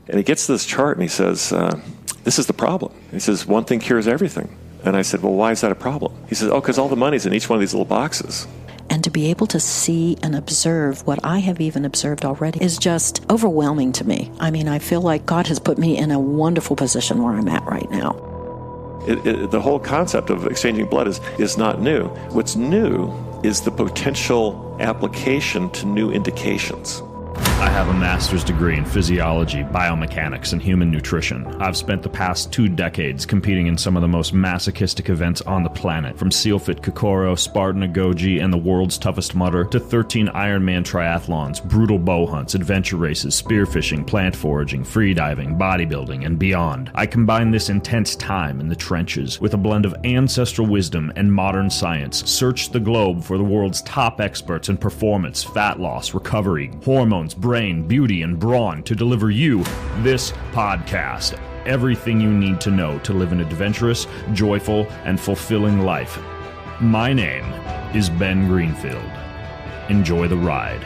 And he gets this chart and he says, this is the problem. He says, one thing cures everything. And I said, well, why is that a problem? He says, because all the money's in each one of these little boxes. And to be able to see and observe what I have even observed already is just overwhelming to me. I mean, I feel like God has put me in a wonderful position where I'm at right now. The whole concept of exchanging blood is not new. What's new is the potential application to new indications. I have a master's degree in physiology, biomechanics, and human nutrition. I've spent the past 2 decades competing in some of the most masochistic events on the planet, from Sealfit Kokoro, Spartan Agoji, and the world's toughest mudder, to 13 Ironman triathlons, brutal bow hunts, adventure races, spearfishing, plant foraging, freediving, bodybuilding, and beyond. I combine this intense time in the trenches with a blend of ancestral wisdom and modern science, searched the globe for the world's top experts in performance, fat loss, recovery, hormones, brain, beauty, and brawn to deliver you this podcast. Everything you need to know to live an adventurous, joyful, and fulfilling life. My name is Ben Greenfield. Enjoy the ride.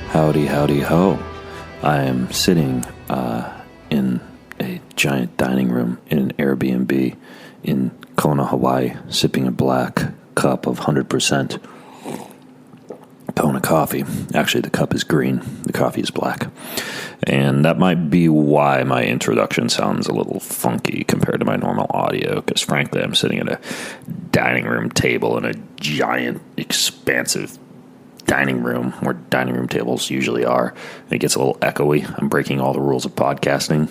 Howdy, howdy, ho. I am sitting in a giant dining room in an Airbnb in Kona, Hawaii, sipping a black cup of 100% Kona coffee. Actually, the cup is green. The coffee is black. And that might be why my introduction sounds a little funky compared to my normal audio, because frankly, I'm sitting at a dining room table in a giant, expansive dining room where dining room tables usually are. It gets a little echoey. I'm breaking all the rules of podcasting.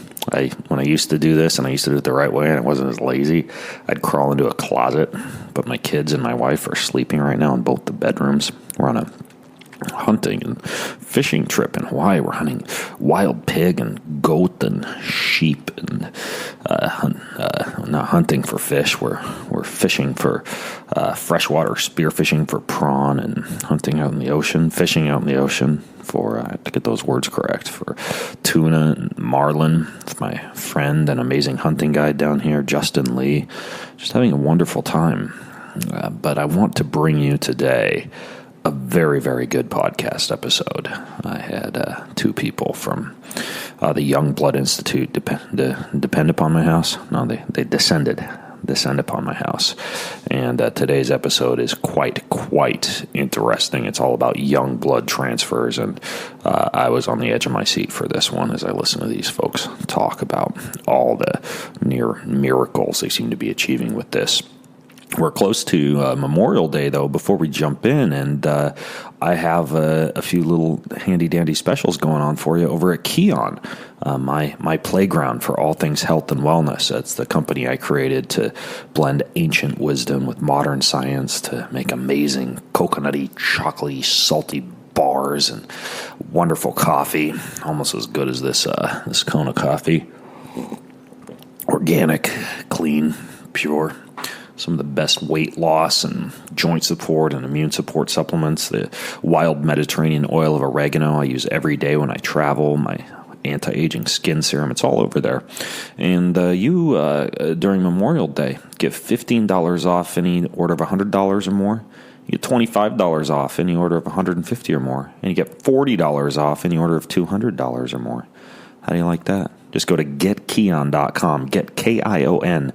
When I used to do this, and I used to do it the right way, and I wasn't as lazy, I'd crawl into a closet. But my kids and my wife are sleeping right now in both the bedrooms. We're on a hunting and fishing trip in Hawaii. We're hunting wild pig and goat and sheep, and not hunting for fish. We're fishing for freshwater, spearfishing for prawn, and hunting out in the ocean, fishing out in the ocean for, to get those words correct, for tuna and marlin. It's my friend and amazing hunting guide down here, Justin Lee. Just having a wonderful time. But I want to bring you today a very, very good podcast episode. I had 2 people from the Young Blood Institute depend upon my house. No, they descend upon my house. And today's episode is quite interesting. It's all about young blood transfers, and I was on the edge of my seat for this one as I listened to these folks talk about all the near miracles they seem to be achieving with this. We're close to Memorial Day, though, before we jump in, and I have a few little handy-dandy specials going on for you over at Keon, my playground for all things health and wellness. That's the company I created to blend ancient wisdom with modern science to make amazing coconutty, chocolatey, salty bars and wonderful coffee, almost as good as this Kona coffee. Organic, clean, pure. Some of the best weight loss and joint support and immune support supplements. The wild Mediterranean oil of oregano I use every day when I travel. My anti-aging skin serum. It's all over there. And you, during Memorial Day, get $15 off any order of $100 or more. You get $25 off any order of $150 or more. And you get $40 off any order of $200 or more. How do you like that? Just go to getkeon.com, getkion.com.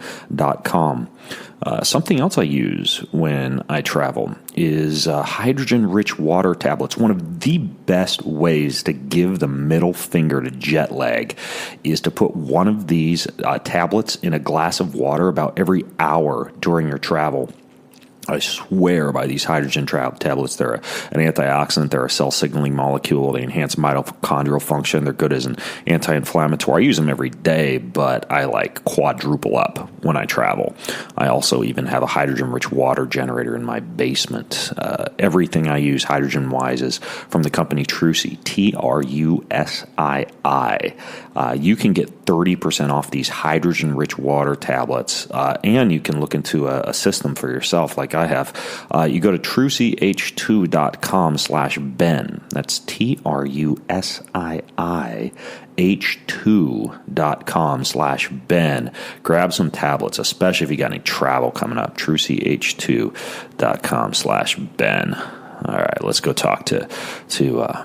Something else I use when I travel is hydrogen-rich water tablets. One of the best ways to give the middle finger to jet lag is to put one of these tablets in a glass of water about every hour during your travel. I swear by these hydrogen tablets. They're an antioxidant. They're a cell signaling molecule. They enhance mitochondrial function. They're good as an anti-inflammatory. I use them every day, but I like quadruple up when I travel. I also even have a hydrogen-rich water generator in my basement. Everything I use hydrogen-wise is from the company Trusi, Trusii. You can get 30% off these hydrogen-rich water tablets, and you can look into a system for yourself like I have. You go to TrusiH2.com/Ben. That's TRUSIIH2.com/Ben. Grab some tablets, especially if you got any travel coming up. TrusiH2.com/Ben. All right, let's go talk to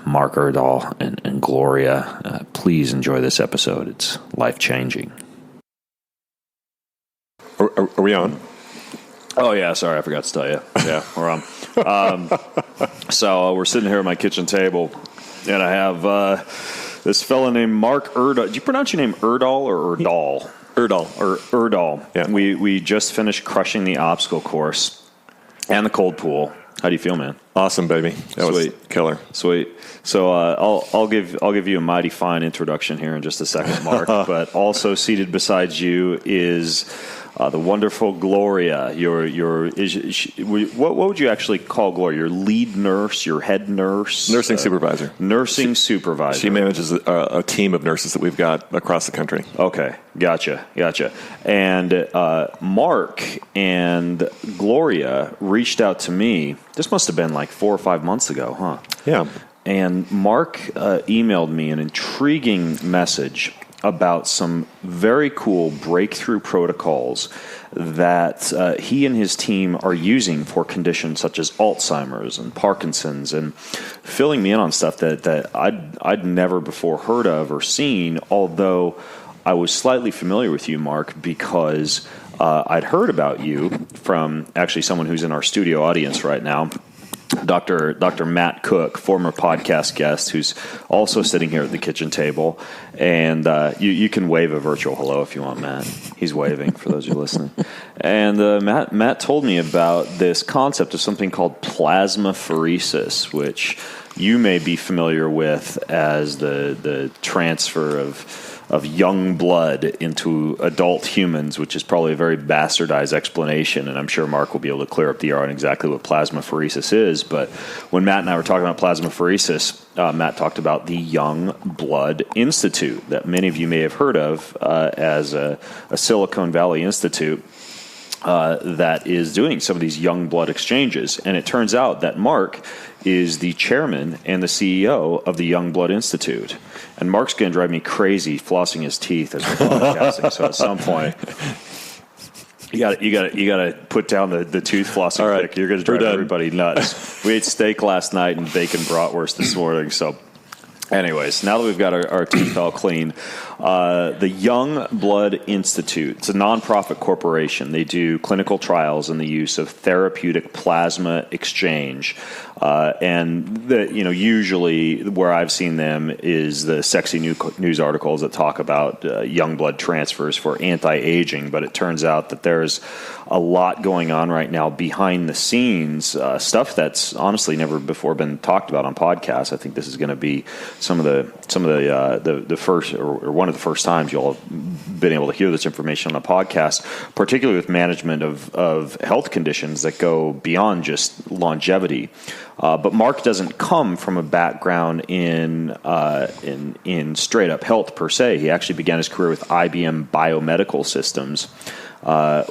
Mark Erdahl and Gloria. Please enjoy this episode. It's life-changing. Are we on? Oh, yeah, sorry, I forgot to tell you. Yeah, we're on. So we're sitting here at my kitchen table, and I have this fella named Mark Erdahl. Do you pronounce your name Erdahl or Erdahl? Erdahl. Yeah. We just finished crushing the obstacle course and the cold pool. How do you feel, man? Awesome, baby. That was killer. Sweet. So I'll give you a mighty fine introduction here in just a second, Mark. But also seated beside you is the wonderful Gloria. What would you actually call Gloria? Your lead nurse, your head nurse, nursing supervisor. Nursing supervisor. She manages a team of nurses that we've got across the country. Okay, gotcha. And Mark and Gloria reached out to me. This must have been like 4 or 5 months ago, huh? Yeah. And Mark emailed me an intriguing message about some very cool breakthrough protocols that he and his team are using for conditions such as Alzheimer's and Parkinson's, and filling me in on stuff that I'd never before heard of or seen, although I was slightly familiar with you, Mark, because I'd heard about you from actually someone who's in our studio audience right now, Dr. Matt Cook, former podcast guest, who's also sitting here at the kitchen table. And you can wave a virtual hello if you want, Matt. He's waving for those who are listening. And Matt told me about this concept of something called plasmapheresis, which you may be familiar with as the transfer of young blood into adult humans, which is probably a very bastardized explanation, and I'm sure Mark will be able to clear up the air on exactly what plasmapheresis is. But when Matt and I were talking about plasmapheresis, Matt talked about the Young Blood Institute that many of you may have heard of as a Silicon Valley institute that is doing some of these young blood exchanges. And it turns out that Mark is the chairman and the CEO of the Young Blood Institute. And Mark's going to drive me crazy flossing his teeth as we're podcasting. So at some point, you got to put down the tooth flossing. All right, pick. You're going to drive everybody nuts. We ate steak last night and bacon bratwurst this morning. So, anyways, now that we've got our teeth all clean, the Young Blood Institute, it's a nonprofit corporation. They do clinical trials in the use of therapeutic plasma exchange. And usually where I've seen them is the sexy news articles that talk about young blood transfers for anti-aging. But it turns out that there's a lot going on right now behind the scenes, stuff that's honestly never before been talked about on podcasts. I think this is going to be some of the first or one of the first times you'll have been able to hear this information on a podcast, particularly with management of health conditions that go beyond just longevity. But Mark doesn't come from a background in straight up health per se. He actually began his career with IBM Biomedical Systems,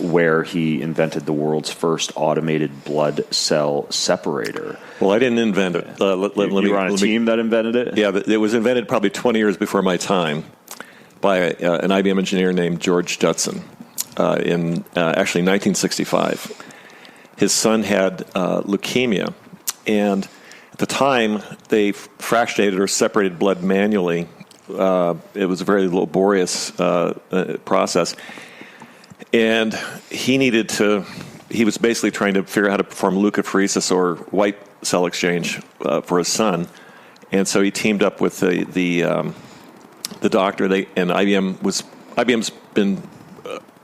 where he invented the world's first automated blood cell separator. Well, I didn't invent it. You were on a team that invented it? Yeah, it was invented probably 20 years before my time by an IBM engineer named George Judson in actually 1965. His son had leukemia, and at the time they fractionated or separated blood manually. It was a very laborious process. And he was basically trying to figure out how to perform leukapheresis or white cell exchange for his son. And so he teamed up with the doctor. And IBM's been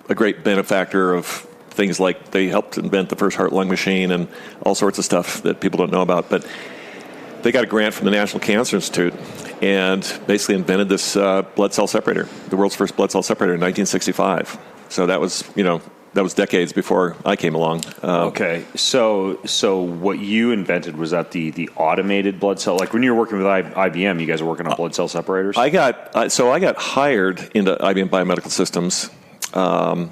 a great benefactor of things like they helped invent the first heart-lung machine and all sorts of stuff that people don't know about. But they got a grant from the National Cancer Institute and basically invented this blood cell separator, the world's first blood cell separator in 1965. So that was decades before I came along. Okay, so what you invented was that the automated blood cell, like when you were working with IBM, you guys were working on blood cell separators? I got hired into IBM Biomedical Systems kind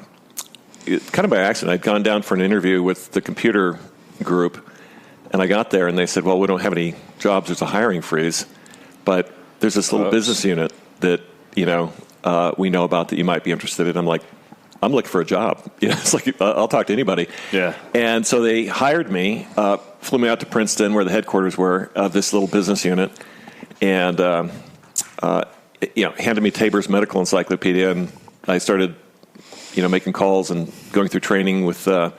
of by accident. I'd gone down for an interview with the computer group, and I got there, and they said, well, we don't have any jobs. There's a hiring freeze. But there's this little business unit that, we know about that you might be interested in. I'm like, I'm looking for a job. It's like, I'll talk to anybody. Yeah. And so they hired me flew me out to Princeton, where the headquarters were of this little business unit, and handed me Tabor's Medical Encyclopedia, and I started, making calls and going through training with They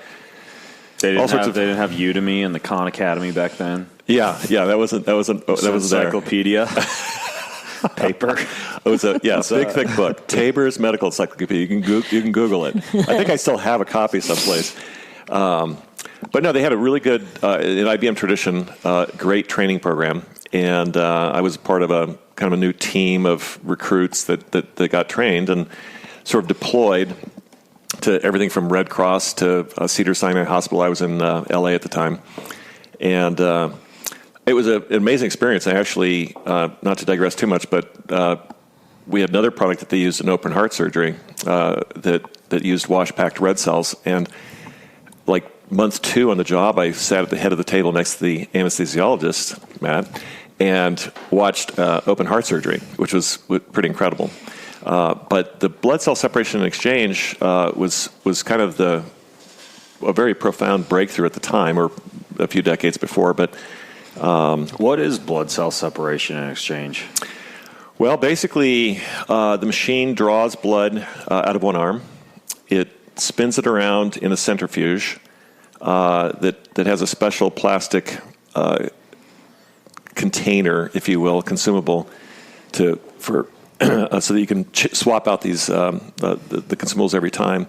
didn't have Udemy and the Khan Academy back then. Yeah, that was encyclopedia. Paper. It was a big thick book. Tabor's Medical Encyclopedia. You can Google it. I think I still have a copy someplace. But no, they had a really good, in IBM tradition, great training program, and I was part of a kind of a new team of recruits that got trained and sort of deployed to everything from Red Cross to Cedars-Sinai Hospital. I was in L.A. at the time, and it was an amazing experience. I actually, not to digress too much, but we had another product that they used in open heart surgery that used wash-packed red cells. And like month 2 on the job, I sat at the head of the table next to the anesthesiologist, Matt, and watched open heart surgery, which was pretty incredible. But the blood cell separation and exchange was kind of a very profound breakthrough at the time, or a few decades before. But what is blood cell separation and exchange? Well, basically, the machine draws blood out of one arm. It spins it around in a centrifuge that has a special plastic container, if you will, consumable so that you can swap out these the consumables every time.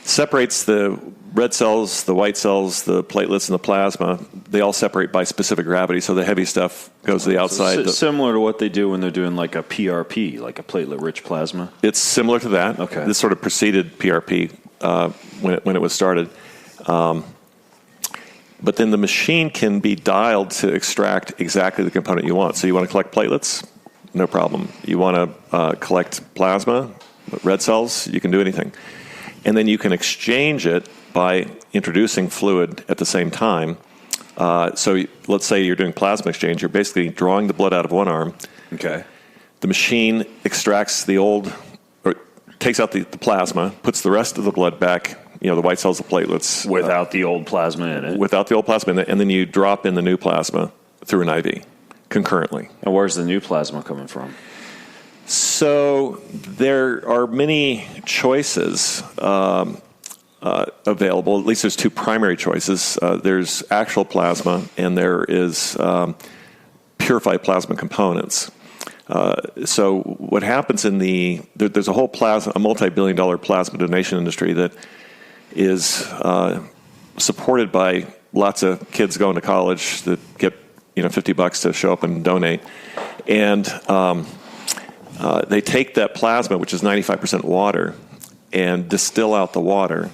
Separates the red cells, the white cells, the platelets, and the plasma. They all separate by specific gravity, so the heavy stuff goes to the outside. Similar to what they do when they're doing like a PRP, like a platelet-rich plasma? It's similar to that. Okay. This sort of preceded PRP when it was started. But then the machine can be dialed to extract exactly the component you want. So you want to collect platelets? No problem. You want to collect plasma, red cells? You can do anything. And then you can exchange it by introducing fluid at the same time. So let's say you're doing plasma exchange. You're basically drawing the blood out of one arm. Okay. The machine extracts takes out the plasma, puts the rest of the blood back, the white cells, the platelets. Without the old plasma in it? Without the old plasma in it. And then you drop in the new plasma through an IV concurrently. And where's the new plasma coming from? So there are many choices available. At least there's 2 primary choices. There's actual plasma, and there is purified plasma components. So what happens there's a whole a multi-billion-dollar plasma donation industry that is supported by lots of kids going to college that get $50 to show up and donate, and they take that plasma, which is 95% water, and distill out the water.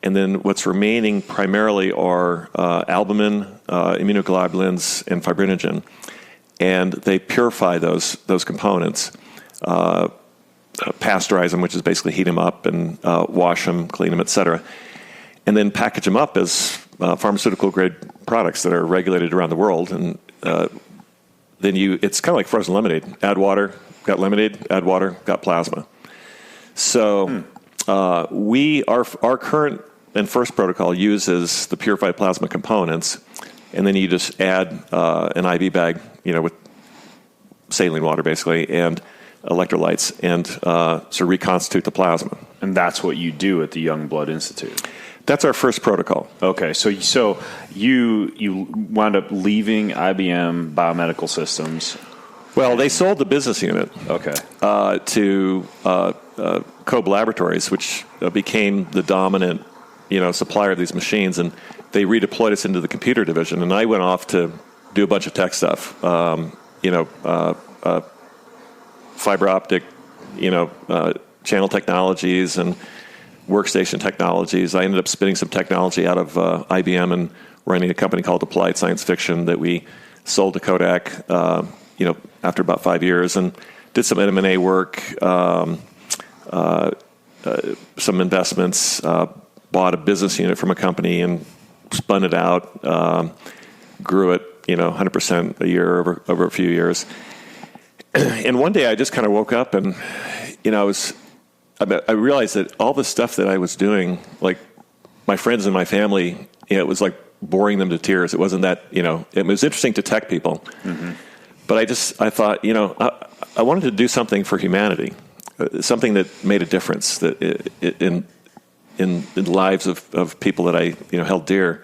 And then what's remaining primarily are albumin, immunoglobulins, and fibrinogen. And they purify those components, pasteurize them, which is basically heat them up and wash them, clean them, et cetera, and then package them up as pharmaceutical-grade products that are regulated around the world. And then it's kind of like frozen lemonade. Add water, got lemonade. Add water, got plasma. So our current and first protocol uses the purified plasma components, and then you just add an IV bag, with saline water basically, and electrolytes, and sort of reconstitute the plasma. And that's what you do at the Young Blood Institute. That's our first protocol. Okay, so you wound up leaving IBM Biomedical Systems. Well, they sold the business unit. Okay. To Cobe Laboratories, which became the dominant, supplier of these machines, and they redeployed us into the computer division. And I went off to do a bunch of tech stuff, fiber optic, channel technologies and workstation technologies. I ended up spinning some technology out of IBM and running a company called Applied Science Fiction that we sold to Kodak, after about 5 years, and did some M&A work, some investments, bought a business unit from a company and spun it out, grew it, 100% a year over a few years. And one day I just kind of woke up and, I realized that all the stuff that I was doing, like my friends and my family, it was like boring them to tears. It wasn't that, it was interesting to tech people. Mm-hmm. But I thought, I wanted to do something for humanity, something that made a difference in the lives of people that I held dear.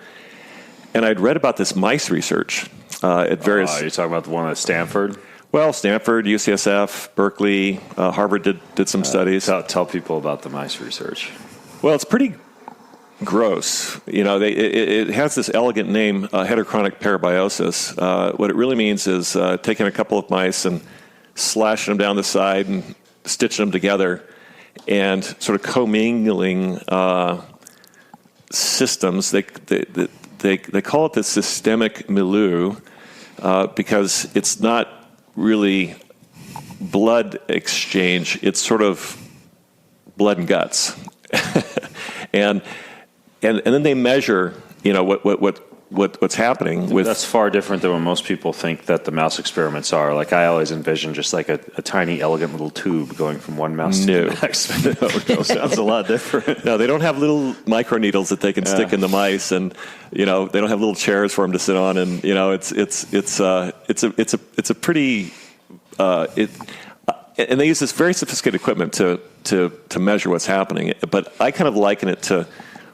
And I'd read about this mice research at various. You're talking about the one at Stanford? Well, Stanford, UCSF, Berkeley, Harvard did some studies. Tell people about the mice research. Well, it's pretty gross. It has this elegant name, heterochronic parabiosis. What it really means is taking a couple of mice and slashing them down the side and stitching them together and sort of commingling systems. They call it the systemic milieu because it's not really blood exchange. It's sort of blood and guts. and then they measure, what's happening with. That's far different than what most people think that the mouse experiments are. Like I always envision just like a tiny, elegant little tube going from one mouse to the next. No, sounds a lot different. No, they don't have little microneedles that they can stick in the mice, and they don't have little chairs for them to sit on, and it's a pretty. And they use this very sophisticated equipment to measure what's happening. But I kind of liken it to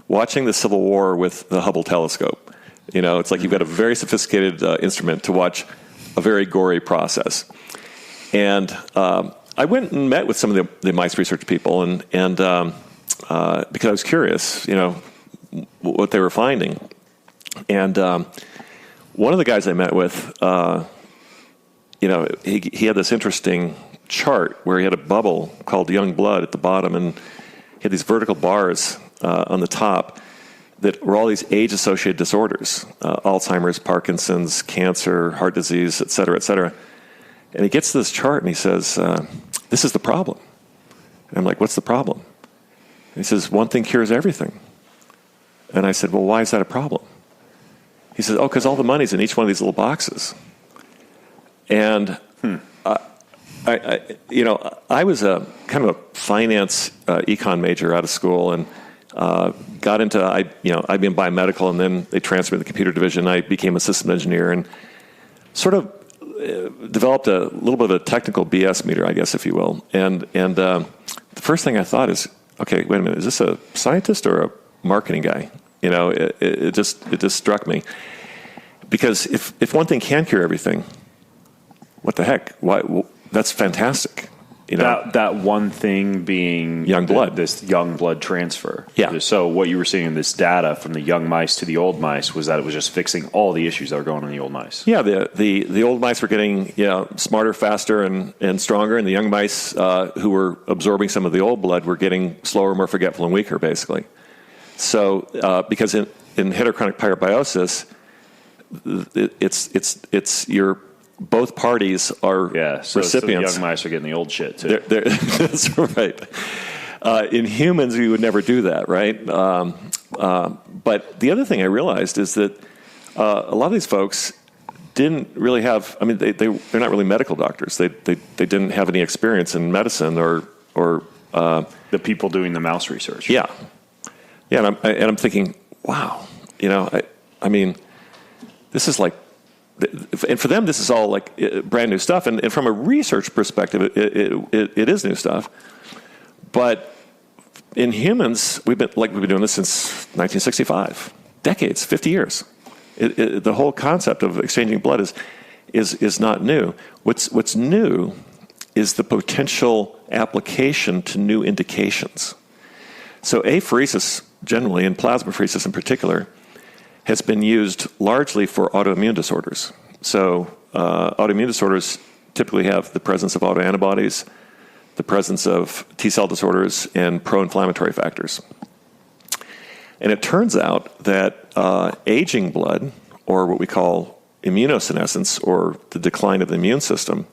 watching the Civil War with the Hubble telescope. It's like you've got a very sophisticated instrument to watch a very gory process. And I went and met with some of the mice research people, and because I was curious, what they were finding. And one of the guys I met with, he had this interesting chart where he had a bubble called young blood at the bottom, and he had these vertical bars on the top that were all these age-associated disorders, Alzheimer's, Parkinson's, cancer, heart disease, et cetera, et cetera. And he gets to this chart and he says, this is the problem. And I'm like, what's the problem? And he says, one thing cures everything. And I said, well, why is that a problem? He says, because all the money's in each one of these little boxes. And I was a kind of a finance econ major out of school, and got into IBM Biomedical, and then they transferred to the computer division. I became a system engineer and sort of developed a little bit of a technical BS meter, I guess, if you will. And the first thing I thought is, okay, wait a minute, is this a scientist or a marketing guy? It just struck me, because if one thing can cure everything, what the heck? Why? That's fantastic. That one thing being young blood, this young blood transfer. Yeah. So what you were seeing in this data from the young mice to the old mice was that it was just fixing all the issues that were going on in the old mice. Yeah. The old mice were getting smarter, faster, and stronger, and the young mice who were absorbing some of the old blood were getting slower, more forgetful, and weaker, basically. So because in heterochronic parabiosis, it's your both parties are recipients. So the young mice are getting the old shit too. That's right. In humans, we would never do that, right? But the other thing I realized is that a lot of these folks didn't really have. I mean, they're not really medical doctors. They didn't have any experience in medicine or the people doing the mouse research. Yeah. And I'm thinking, wow, I mean, this is like. And for them, this is all like brand new stuff. And from a research perspective, it is new stuff. But in humans, we've been doing this since 1965, decades, 50 years. The whole concept of exchanging blood is not new. What's new is the potential application to new indications. So apheresis generally, and plasmapheresis in particular, has been used largely for autoimmune disorders. So autoimmune disorders typically have the presence of autoantibodies, the presence of T-cell disorders, and pro-inflammatory factors. And it turns out that aging blood, or what we call immunosenescence, or the decline of the immune system,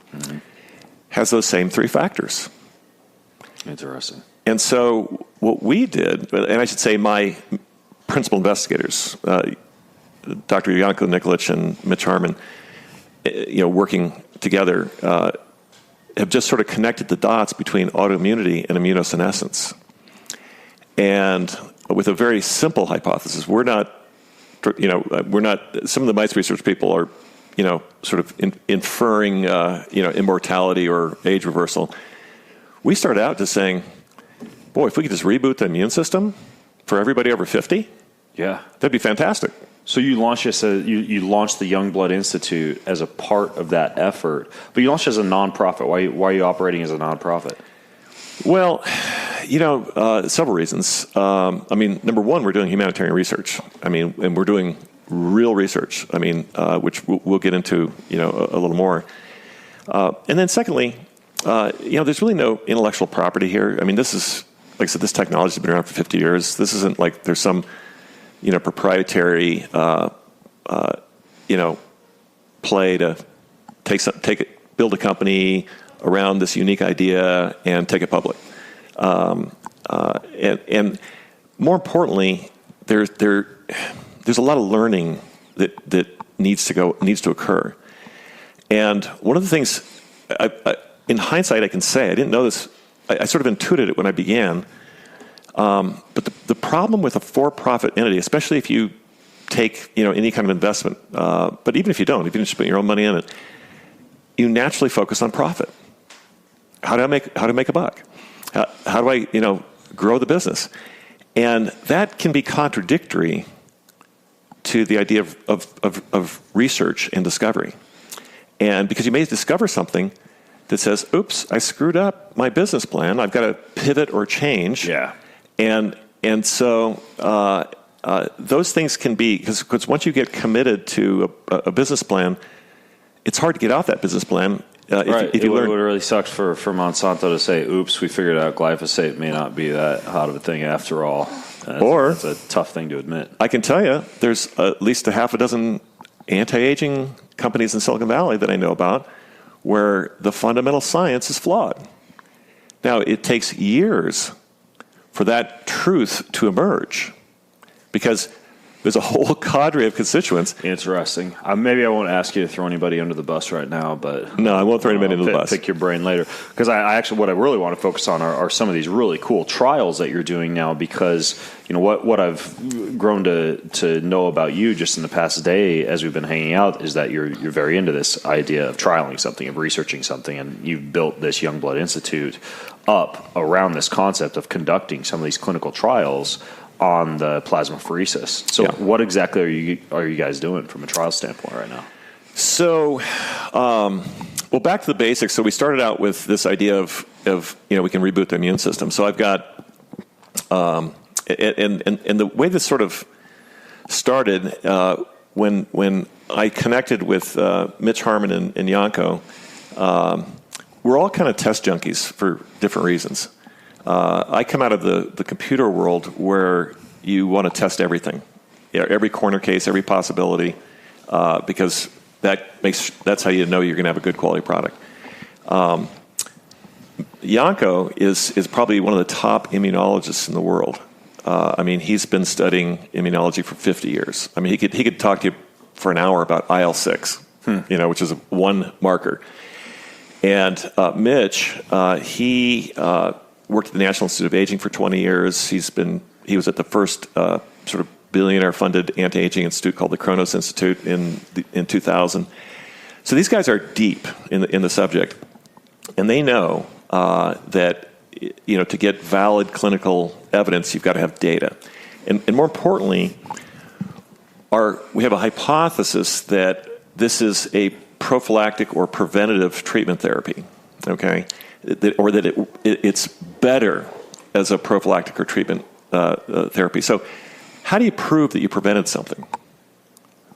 has those same three factors. Interesting. And so what we did, and I should say my principal investigators, Dr. Janko Nikolic and Mitch Harmon, working together, have just sort of connected the dots between autoimmunity and immunosenescence. And with a very simple hypothesis, we're not we're not. Some of the mice research people are, sort of inferring, immortality or age reversal. We started out just saying, boy, if we could just reboot the immune system for everybody over 50, that'd be fantastic. So you launched you launched the Young Blood Institute as a part of that effort, but you launched as a nonprofit. Why are you operating as a nonprofit? Well, several reasons. Number one, we're doing humanitarian research. And we're doing real research. Which we'll get into, a little more. And then secondly, there's really no intellectual property here. This is, like I said, this technology has been around for 50 years. This isn't like there's some, proprietary, play to build a company around this unique idea and take it public. And more importantly, there's a lot of learning that needs to occur. And one of the things, in hindsight, I can say, I didn't know this. I sort of intuited it when I began. But the problem with a for-profit entity, especially if you take any kind of investment, but even if you don't, if you just put your own money in it, you naturally focus on profit. How do I make a buck? How do I grow the business? And that can be contradictory to the idea of research and discovery. And because you may discover something that says, oops, I screwed up my business plan. I've got to pivot or change. Yeah. And so those things can be, because once you get committed to a business plan, it's hard to get off that business plan. If you learn, it would really suck for Monsanto to say, oops, we figured out glyphosate may not be that hot of a thing after all. That's a tough thing to admit. I can tell you, there's at least a half a dozen anti-aging companies in Silicon Valley that I know about where the fundamental science is flawed. Now, it takes years for that truth to emerge because there's a whole cadre of constituents. Interesting. Maybe I won't ask you to throw anybody under the bus right now, but no, I won't throw anybody under the bus. Pick your brain later, because I actually, what I really want to focus on are some of these really cool trials that you're doing now. Because what I've grown to know about you just in the past day as we've been hanging out is that you're very into this idea of trialing something, of researching something, and you've built this Young Blood Institute up around this concept of conducting some of these clinical trials on the plasmapheresis. So what exactly are you guys doing from a trial standpoint right now? So, well, back to the basics. So we started out with this idea of we can reboot the immune system. So I've got, and the way this sort of started when I connected with Mitch Harmon and Janko, we're all kind of test junkies for different reasons. I come out of the computer world where you want to test everything, every corner case, every possibility, because that's how you know you're going to have a good quality product. Janko is probably one of the top immunologists in the world. He's been studying immunology for 50 years. He could talk to you for an hour about IL-6, which is one marker. And Mitch, he worked at the National Institute of Aging for 20 years. He was at the first sort of billionaire-funded anti-aging institute called the Kronos Institute in 2000. So these guys are deep in the subject, and they know that to get valid clinical evidence, you've got to have data, and more importantly, we have a hypothesis that this is a prophylactic or preventative treatment therapy. Okay. Or that it's better as a prophylactic or treatment therapy. So how do you prove that you prevented something?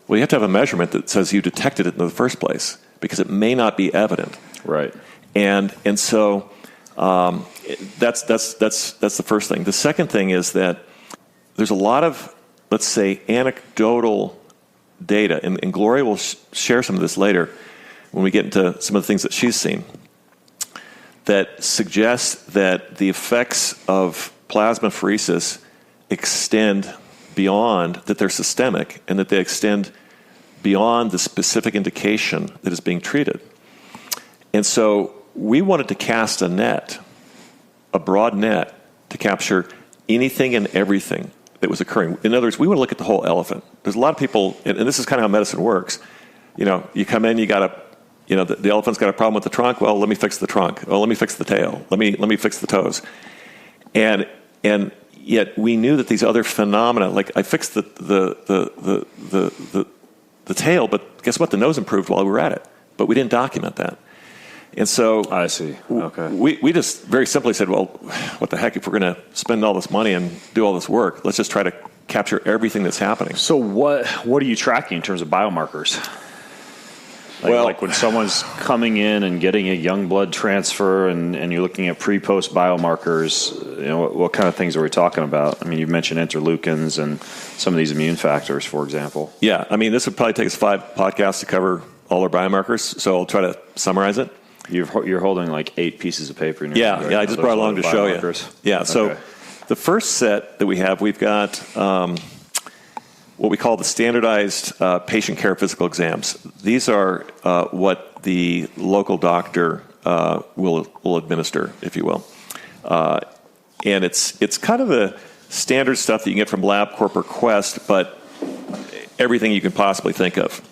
Well, you have to have a measurement that says you detected it in the first place, because it may not be evident. Right. And so that's the first thing. The second thing is that there's a lot of, let's say, anecdotal data, and Gloria will share some of this later when we get into some of the things that she's seen, that suggests that the effects of plasmapheresis extend beyond, that they're systemic, and that they extend beyond the specific indication that is being treated. And so we wanted to cast a broad net, to capture anything and everything that was occurring. In other words, we want to look at the whole elephant. There's a lot of people, and this is kind of how medicine works. You come in, the elephant's got a problem with the trunk. Well, let me fix the trunk. Oh, let me fix the tail. Let me fix the toes. And yet we knew that these other phenomena, like I fixed the tail, but guess what? The nose improved while we were at it, but we didn't document that. And so I see. Okay. We just very simply said, well, what the heck, if we're going to spend all this money and do all this work, let's just try to capture everything that's happening. So what are you tracking in terms of biomarkers? Like when someone's coming in and getting a young blood transfer and you're looking at pre-post biomarkers, what kind of things are we talking about? I mean, you've mentioned interleukins and some of these immune factors, for example. Yeah, I mean, this would probably take us 5 podcasts to cover all our biomarkers, so I'll try to summarize it. You're holding like 8 pieces of paper in your hand. Yeah, I just brought along to show you. Yeah, so okay. The first set that we've got what we call the standardized patient care physical exams. These are what the local doctor will administer, if you will. And it's kind of the standard stuff that you can get from LabCorp or Quest, but everything you can possibly think of.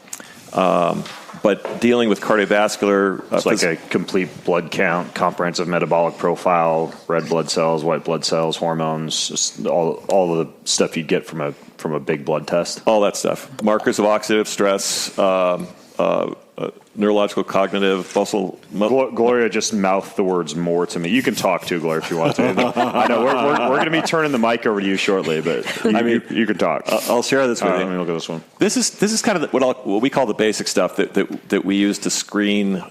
But dealing with cardiovascular... it's like a complete blood count, comprehensive metabolic profile, red blood cells, white blood cells, hormones, just all of the stuff you get from a big blood test. All that stuff. Markers of oxidative stress, neurological, cognitive, muscle... Gloria just mouthed the words more to me. You can talk too, Gloria, if you want to. I know we're going to be turning the mic over to you shortly, but you can talk. I'll share this with you. Let me look at this one. This is kind of what we call the basic stuff that we use to screen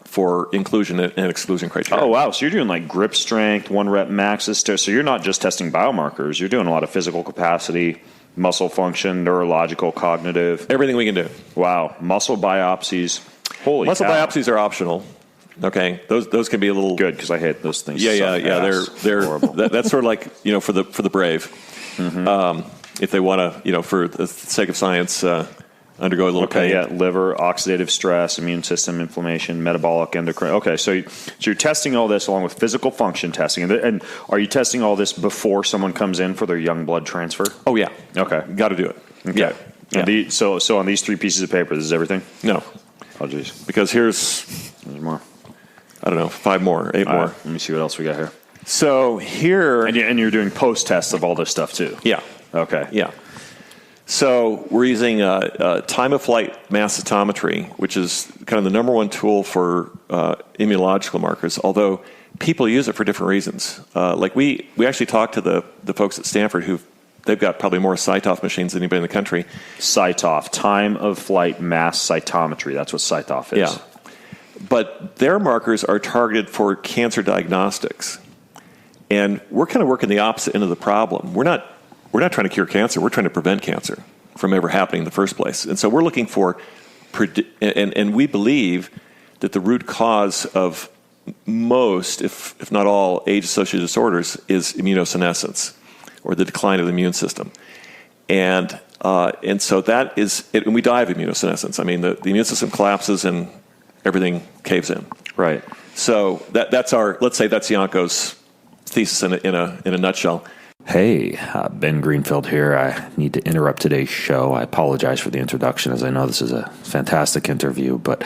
for inclusion and exclusion criteria. Oh, wow. So you're doing like grip strength, 1 rep maxes. So you're not just testing biomarkers. You're doing a lot of physical capacity, muscle function, neurological, cognitive. Everything we can do. Wow. Muscle biopsies. Holy Muscle cow. biopsies are optional. Okay, those can be a little good because I hate those things. Yeah. They're horrible. That's sort of like for the brave. Mm-hmm. If they want to, for the sake of science, undergo a little pain. Yeah, liver, oxidative stress, immune system inflammation, metabolic, endocrine. Okay, so you're testing all this along with physical function testing, and are you testing all this before someone comes in for their young blood transfer? Oh yeah. Okay, got to do it. Okay. Yeah. And so on these 3 pieces of paper, this is everything? No. Oh geez. Because there's more. I don't know, 5 more, 8 more. Right, let me see what else we got here. So here, and you're doing post tests of all this stuff too. Yeah. Okay. Yeah. So we're using time of flight mass cytometry, which is kind of the number one tool for immunological markers, although people use it for different reasons. Like we actually talked to the folks at Stanford they've got probably more CyTOF machines than anybody in the country. CyTOF, time of flight mass cytometry. That's what CyTOF is. Yeah. But their markers are targeted for cancer diagnostics. And we're kind of working the opposite end of the problem. We're not trying to cure cancer. We're trying to prevent cancer from ever happening in the first place. And so we're looking for, and we believe that the root cause of most, if not all, age-associated disorders is immunosenescence, or the decline of the immune system. And so that is it. And we die of immunosenescence. I mean, the immune system collapses and everything caves in. Right. So that's let's say that's Yanko's thesis in a nutshell. Hey, Ben Greenfield here. I need to interrupt today's show. I apologize for the introduction, as I know this is a fantastic interview, but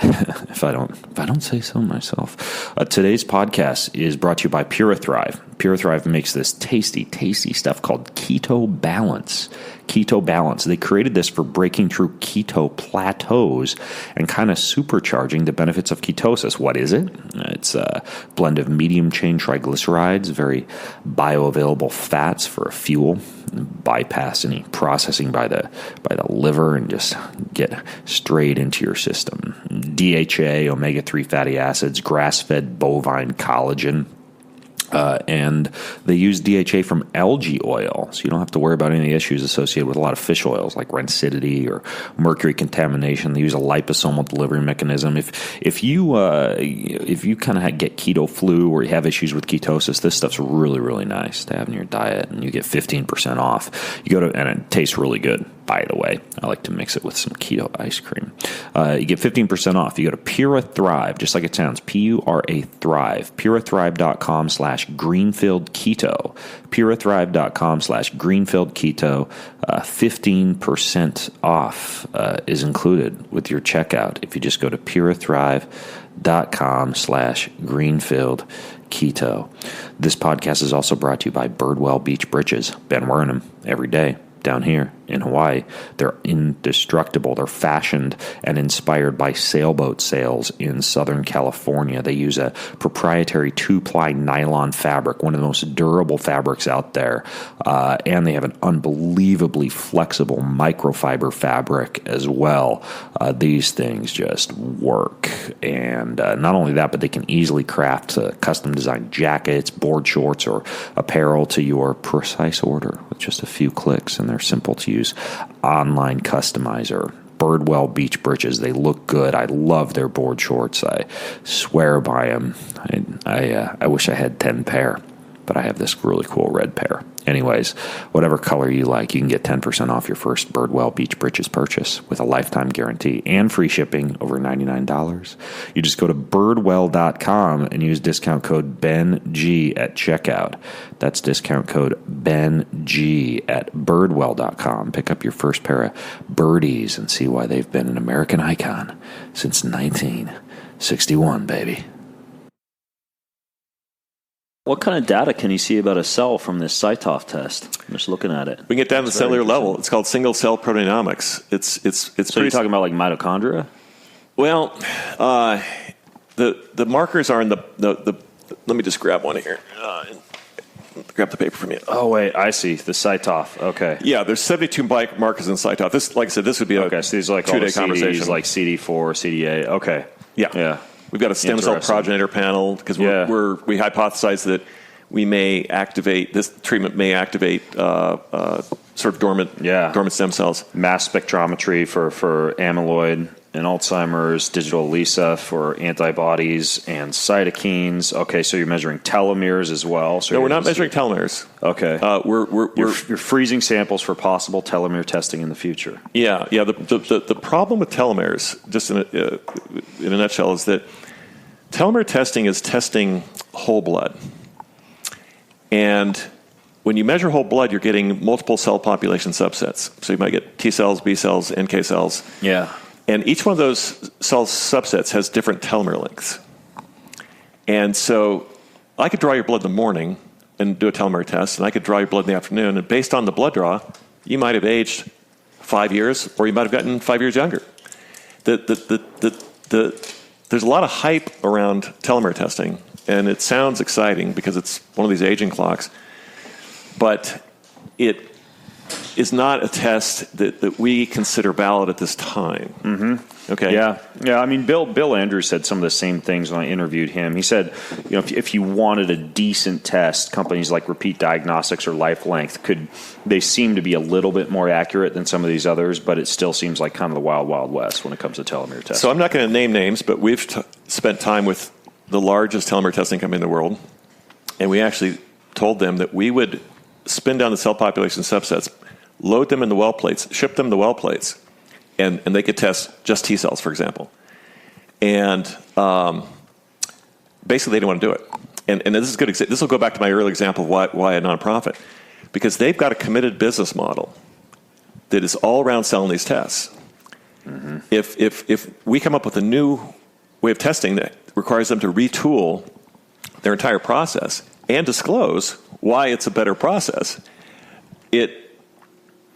if I don't say so myself. Today's podcast is brought to you by PuraThrive. PuraThrive makes this tasty, tasty stuff called Keto Balance. Keto Balance. They created this for breaking through keto plateaus and kind of supercharging the benefits of ketosis. What is it? It's a blend of medium-chain triglycerides, very bioavailable fats for a fuel, bypass any processing by the liver and just get straight into your system. DHA, omega-3 fatty acids, grass-fed bovine collagen. And they use DHA from algae oil, so you don't have to worry about any issues associated with a lot of fish oils like rancidity or mercury contamination. They use a liposomal delivery mechanism. If you kind of get keto flu or you have issues with ketosis, this stuff's really, really nice to have in your diet, and you get 15% off. And it tastes really good. by the way. I like to mix it with some keto ice cream. You get 15% off. You go to Pura Thrive, just like it sounds, Pura Thrive, purathrive.com/Greenfield Keto, purathrive.com/Greenfield Keto. 15% off is included with your checkout if you just go to purathrive.com/Greenfield Keto. This podcast is also brought to you by Birdwell Beach Britches. Been wearing them every day down here in Hawaii. They're indestructible. They're fashioned and inspired by sailboat sails in Southern California. They use a proprietary 2-ply nylon fabric, one of the most durable fabrics out there. And they have an unbelievably flexible microfiber fabric as well. These things just work. And not only that, but they can easily craft custom designed jackets, board shorts, or apparel to your precise order with just a few clicks. And they're simple to use online customizer. Birdwell Beach Britches. They look good. I love their board shorts. I swear by them. I wish I had 10 pair, but I have this really cool red pair. Anyways, whatever color you like, you can get 10% off your first Birdwell Beach Britches purchase with a lifetime guarantee and free shipping over $99. You just go to birdwell.com and use discount code BENG at checkout. That's discount code BENG at birdwell.com. Pick up your first pair of birdies and see why they've been an American icon since 1961, baby. What kind of data can you see about a cell from this Cytov test? I'm just looking at it. We can get down to the cellular level. It's called single cell proteomics. It's So you're talking about like mitochondria? Well, the markers are in the let me just grab one here. Grab the paper from you. Oh wait, I see the Cytov. Okay. Yeah, there's 72 markers in Cytov. This, like I said, this would be a so these are like 2-day all the conversation. CDs, like CD4, CD8. Okay. Yeah. We've got a stem cell progenitor panel because we hypothesize that this treatment may activate sort of dormant stem cells. Mass spectrometry for amyloid and Alzheimer's, digital ELISA for antibodies and cytokines. Okay, so you're measuring telomeres as well. So no, we're not measuring telomeres. Okay, you're freezing samples for possible telomere testing in the future. Yeah. The problem with telomeres, just in a nutshell, is that telomere testing is testing whole blood, and when you measure whole blood, you're getting multiple cell population subsets. So you might get T cells, B cells, NK cells. Yeah. And each one of those cell subsets has different telomere lengths. And so I could draw your blood in the morning and do a telomere test, and I could draw your blood in the afternoon, and based on the blood draw, you might have aged 5 years, or you might have gotten 5 years younger. There's a lot of hype around telomere testing, and it sounds exciting because it's one of these aging clocks, but it is not a test that we consider valid at this time. Mm-hmm. Okay. Yeah. I mean, Bill Andrews said some of the same things when I interviewed him. He said, if you wanted a decent test, companies like Repeat Diagnostics or Life Length they seem to be a little bit more accurate than some of these others, but it still seems like kind of the wild, wild west when it comes to telomere testing. So I'm not going to name names, but we've spent time with the largest telomere testing company in the world, and we actually told them that we would spin down the cell population subsets, load them in the well plates, ship them the well plates, and they could test just T cells, for example. And basically, they didn't want to do it. And this is good. This will go back to my early example of why a nonprofit, because they've got a committed business model that is all around selling these tests. Mm-hmm. If we come up with a new way of testing that requires them to retool their entire process and disclose why it's a better process,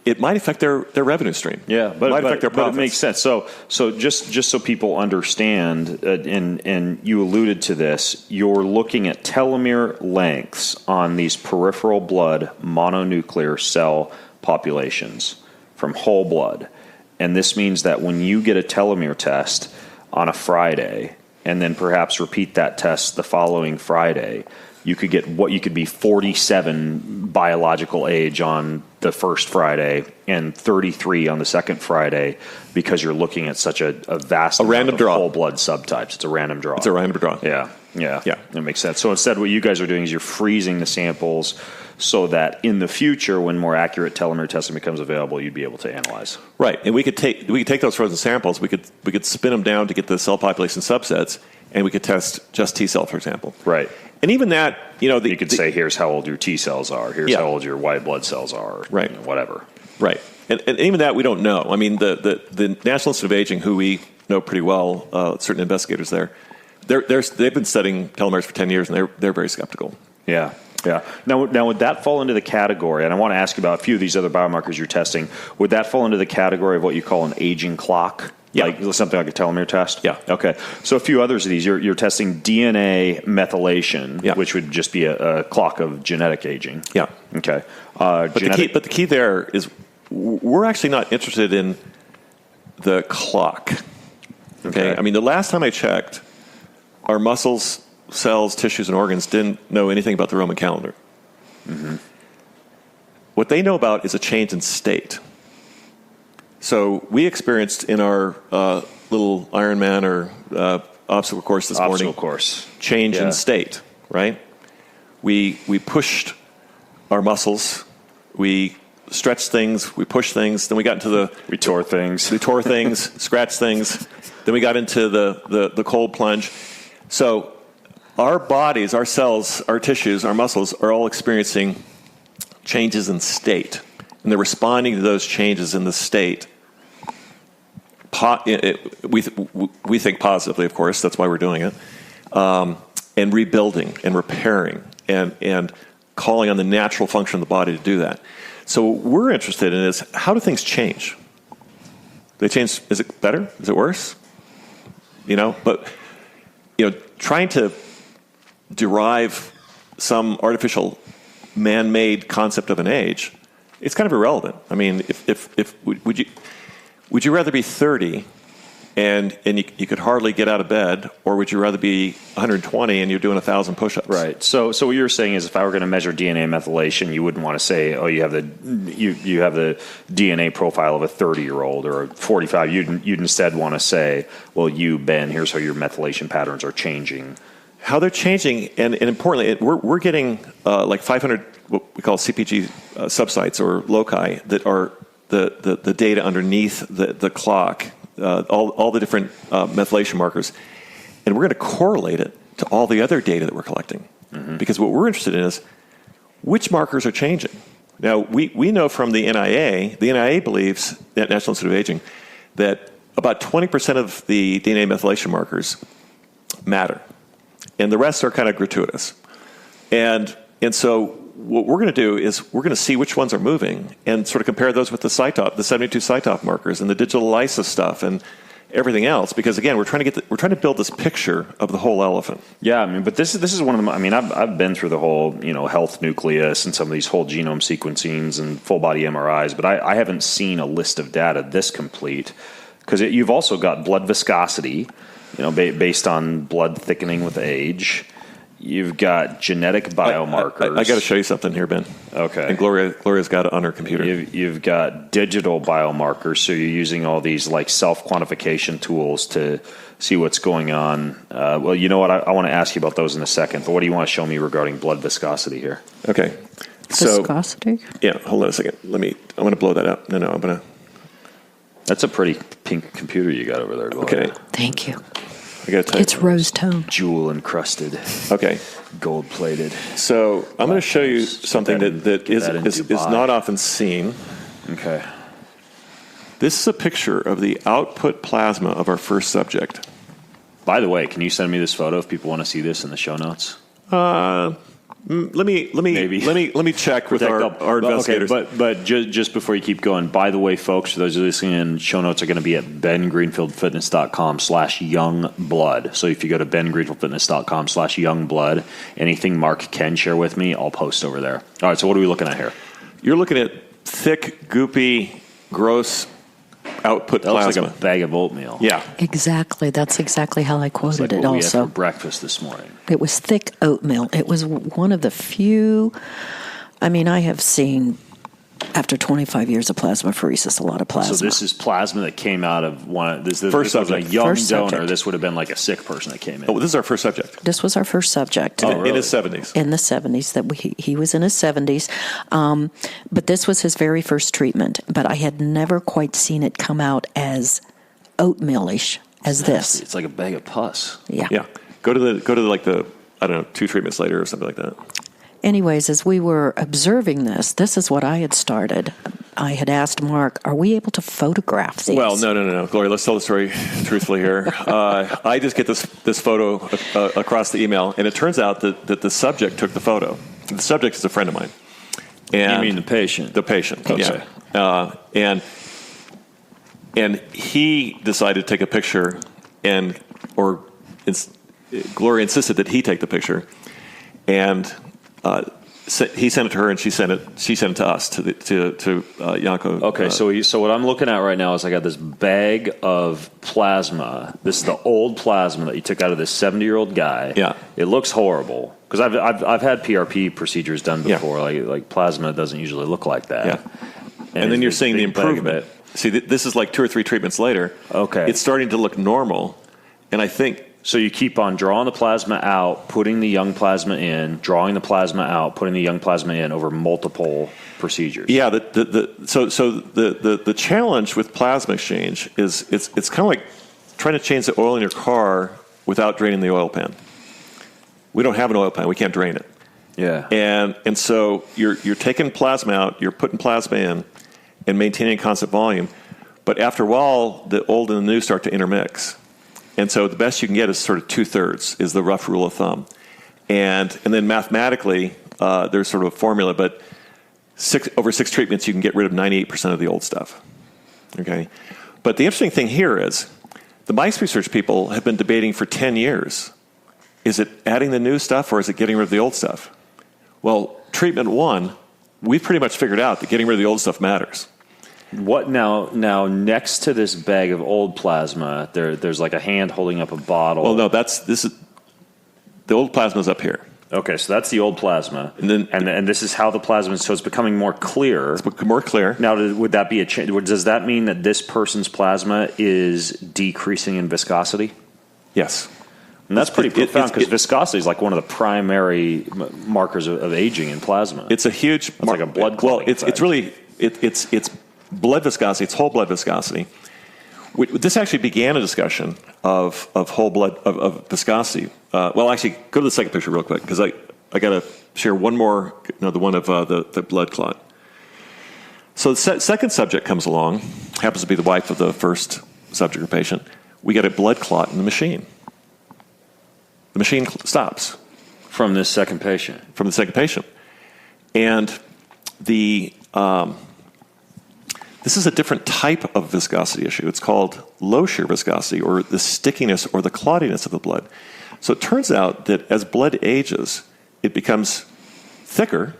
it might affect their revenue stream. Yeah, but it makes sense. So just so people understand, and you alluded to this, you're looking at telomere lengths on these peripheral blood mononuclear cell populations from whole blood. And this means that when you get a telomere test on a Friday and then perhaps repeat that test the following Friday, you could get what you could be 47 biological age on the first Friday and 33 on the second Friday because you're looking at such a vast amount random of draw. whole blood subtypes. It's a random draw. It's a random draw. Yeah. Yeah, Yeah. that makes sense. So instead, what you guys are doing is you're freezing the samples so that in the future, when more accurate telomere testing becomes available, you'd be able to analyze. Right, and we could take those frozen samples. We could spin them down to get the cell population subsets, and we could test just T cell, for example. Right. And even that, you could say, here's how old your T cells are. Here's Yeah. how old your white blood cells are. Right. Whatever. Right, and even that we don't know. I mean, the National Institute of Aging, who we know pretty well, certain investigators there, they've been studying telomeres for 10 years, and they're very skeptical. Yeah. Yeah. Now, would that fall into the category, and I want to ask about a few of these other biomarkers you're testing, would that fall into the category of what you call an aging clock? Yeah. Like something like a telomere test? Yeah. Okay. So a few others of these, you're testing DNA methylation, Yeah. which would just be a clock of genetic aging. Yeah. Okay. But the key there is we're actually not interested in the clock. Okay. I mean, the last time I checked, our muscles, cells, tissues, and organs didn't know anything about the Roman calendar. Mm-hmm. What they know about is a change in state. So we experienced in our little Ironman or obstacle course this morning, change in state, right? We pushed our muscles, we stretched things, we pushed things, then we got into we tore things, scratched things, then we got into the cold plunge. So our bodies, our cells, our tissues, our muscles are all experiencing changes in state, and they're responding to those changes in the state. We think positively, of course. That's why we're doing it, and rebuilding and repairing and calling on the natural function of the body to do that. So what we're interested in is, how do things change? They change. Is it better? Is it worse? But trying to derive some artificial man-made concept of an age, it's kind of irrelevant. I mean, would you rather be 30 and you could hardly get out of bed, or would you rather be 120 and you're doing 1,000 push-ups? Right. So what you're saying is, if I were going to measure DNA methylation, you wouldn't want to say, oh, you have the DNA profile of a 30-year-old or a 45. You'd instead want to say, well, you, Ben, here's how your methylation patterns are changing. How they're changing, and importantly, we're getting like 500 what we call CPG subsites or loci that are the data underneath the clock, all the different methylation markers, and we're going to correlate it to all the other data that we're collecting. Mm-hmm. Because what we're interested in is which markers are changing. Now, we know from the NIA believes, the National Institute of Aging, that about 20% of the DNA methylation markers matter, and the rest are kind of gratuitous. And so what we're going to do is we're going to see which ones are moving and sort of compare those with the 72 CyTOF markers and the digital lysis stuff and everything else, because again, we're trying to build this picture of the whole elephant. Yeah, I mean, but this is one of them. I mean, I've been through the whole health nucleus and some of these whole genome sequencings and full body MRIs, but I haven't seen a list of data this complete, because you've also got blood viscosity, based on blood thickening with age. You've got genetic biomarkers. I got to show you something here, Ben. Okay. And Gloria's got it on her computer. You've got digital biomarkers, so you're using all these like self-quantification tools to see what's going on. Well, you know what? I want to ask you about those in a second, but what do you want to show me regarding blood viscosity here? Okay. Viscosity? Yeah, hold on a second. I'm going to blow that up. No, I'm going to... That's a pretty pink computer you got over there, Gloria. Okay. Thank you. I got to type. It's rose tone. Jewel encrusted. Okay. Gold plated. So I'm going to show you something that is not often seen. Okay. This is a picture of the output plasma of our first subject. By the way, can you send me this photo if people want to see this in the show notes? Let me check with our investigators. Okay, but just before you keep going, by the way, folks, for those who are listening in, show notes are going to be at bengreenfieldfitness.com/youngblood. So if you go to bengreenfieldfitness.com/youngblood, anything Mark can share with me, I'll post over there. All right, so what are we looking at here? You're looking at thick, goopy, gross output plasma. Looks like a bag of oatmeal. Yeah. Exactly. That's exactly how I quoted it what also. we had for breakfast this morning. It was thick oatmeal. It was one of the few, I have seen After 25 years of plasmapheresis, a lot of plasma. So this is plasma that came out of one. This First was a subject. young First donor. subject. This would have been like a sick person that came in. Oh, this is our first subject. This was our first subject. In his 70s. In the 70s, he was in his 70s. But this was his very first treatment. But I had never quite seen it come out as oatmeal-ish as this. It's like a bag of pus. Yeah. Yeah. Go to like the, I don't know, 2 treatments later or something like that. Anyways, as we were observing this is what I had started. I had asked Mark, are we able to photograph these? Well, no. Gloria, let's tell the story truthfully here. I just get this photo across the email, and it turns out that the subject took the photo. The subject is a friend of mine. And You mean the patient? The patient, Okay. yeah. And he decided to take a picture, Gloria insisted that he take the picture, and he sent it to her, and she sent it to us, to Yanko. Okay, so what I'm looking at right now is I got this bag of plasma. This is the old plasma that you took out of this 70-year-old guy. Yeah. It looks horrible because I've had PRP procedures done Yeah. before. Like plasma doesn't usually look like that. Yeah. And then you're seeing the big bag of improvement. it. See, this is like 2 or 3 treatments later. Okay. It's starting to look normal, and I think... So you keep on drawing the plasma out, putting the young plasma in, drawing the plasma out, putting the young plasma in over multiple procedures. Yeah, the challenge with plasma exchange is it's kind of like trying to change the oil in your car without draining the oil pan. We don't have an oil pan; we can't drain it. Yeah. And so you're taking plasma out, you're putting plasma in, and maintaining a constant volume. But after a while, the old and the new start to intermix. And so the best you can get is sort of 2/3 is the rough rule of thumb. And then mathematically, there's sort of a formula, but over 6 treatments, you can get rid of 98% of the old stuff. Okay? But the interesting thing here is the mice research people have been debating for 10 years. Is it adding the new stuff or is it getting rid of the old stuff? Well, treatment 1, we've pretty much figured out that getting rid of the old stuff matters. What now? Next to this bag of old plasma, there's like a hand holding up a bottle. Well, no, this is the old plasma's up here. Okay, so that's the old plasma, and this is how the plasma. So it's becoming more clear. It's more clear. Now, would that be a change? Does that mean that this person's plasma is decreasing in viscosity? Yes. And that's pretty profound because viscosity is like one of the primary markers of aging in plasma. It's a huge. It's like a blood clotting. Well, it's really it's blood viscosity. It's whole blood viscosity. This actually began a discussion of whole blood of viscosity. Well, actually, go to the second picture real quick because I got to share one more. The one of the blood clot. So the second subject comes along, happens to be the wife of the first subject or patient. We got a blood clot in the machine. The machine stops from this second patient. And this is a different type of viscosity issue. It's called low shear viscosity, or the stickiness or the clottiness of the blood. So it turns out that as blood ages, it becomes thicker,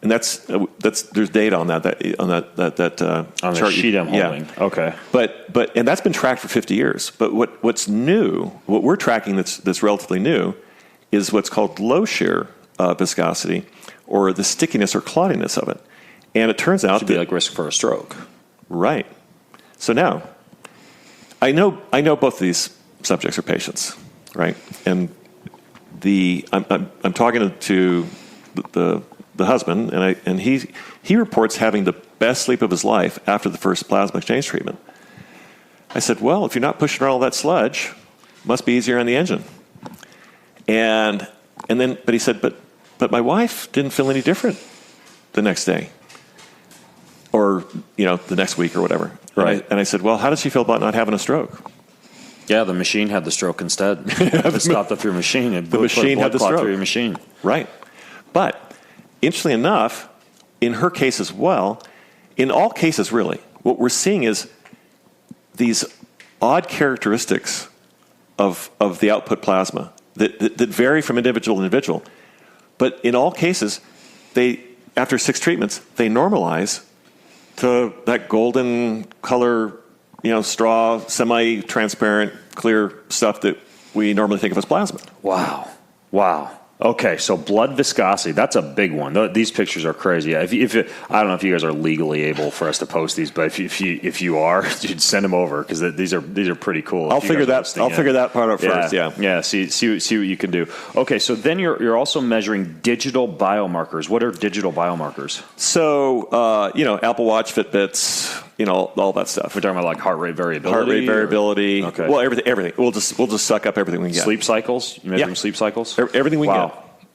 and that's there's data on that on the chart. sheet I'm holding. Yeah. Okay. But and that's been tracked for 50 years. But what's new, what we're tracking that's relatively new, is what's called low shear viscosity, or the stickiness or clottiness of it. And it turns out should be like risk for a stroke. Right. So now, I know both of these subjects are patients, right? And I'm talking to the husband, and he reports having the best sleep of his life after the first plasma exchange treatment. I said, well, if you're not pushing around all that sludge, it must be easier on the engine. But he said, but my wife didn't feel any different the next day. Or, the next week or whatever. Right. And I said, well, how does she feel about not having a stroke? Yeah, the machine had the stroke instead. It stopped it through a machine. The machine had the stroke. Through your machine. Right. But, interestingly enough, in her case as well, in all cases really, what we're seeing is these odd characteristics of the output plasma that vary from individual to individual. But in all cases, after 6 treatments, they normalize to that golden color, straw, semi-transparent, clear stuff that we normally think of as plasma. Wow. Okay, so blood viscosity, that's a big one. These pictures are crazy. I don't know if you guys are legally able for us to post these, but if you are, you'd send them over because these are pretty cool. I'll figure that part out first. Yeah. See what you can do. Okay, so then you're also measuring digital biomarkers. What are digital biomarkers? So Apple Watch, Fitbits, all that stuff. We're talking about like heart rate variability. Okay. Well, everything. We'll just suck up everything we can get. Sleep cycles. You measuring sleep cycles? Everything we can get.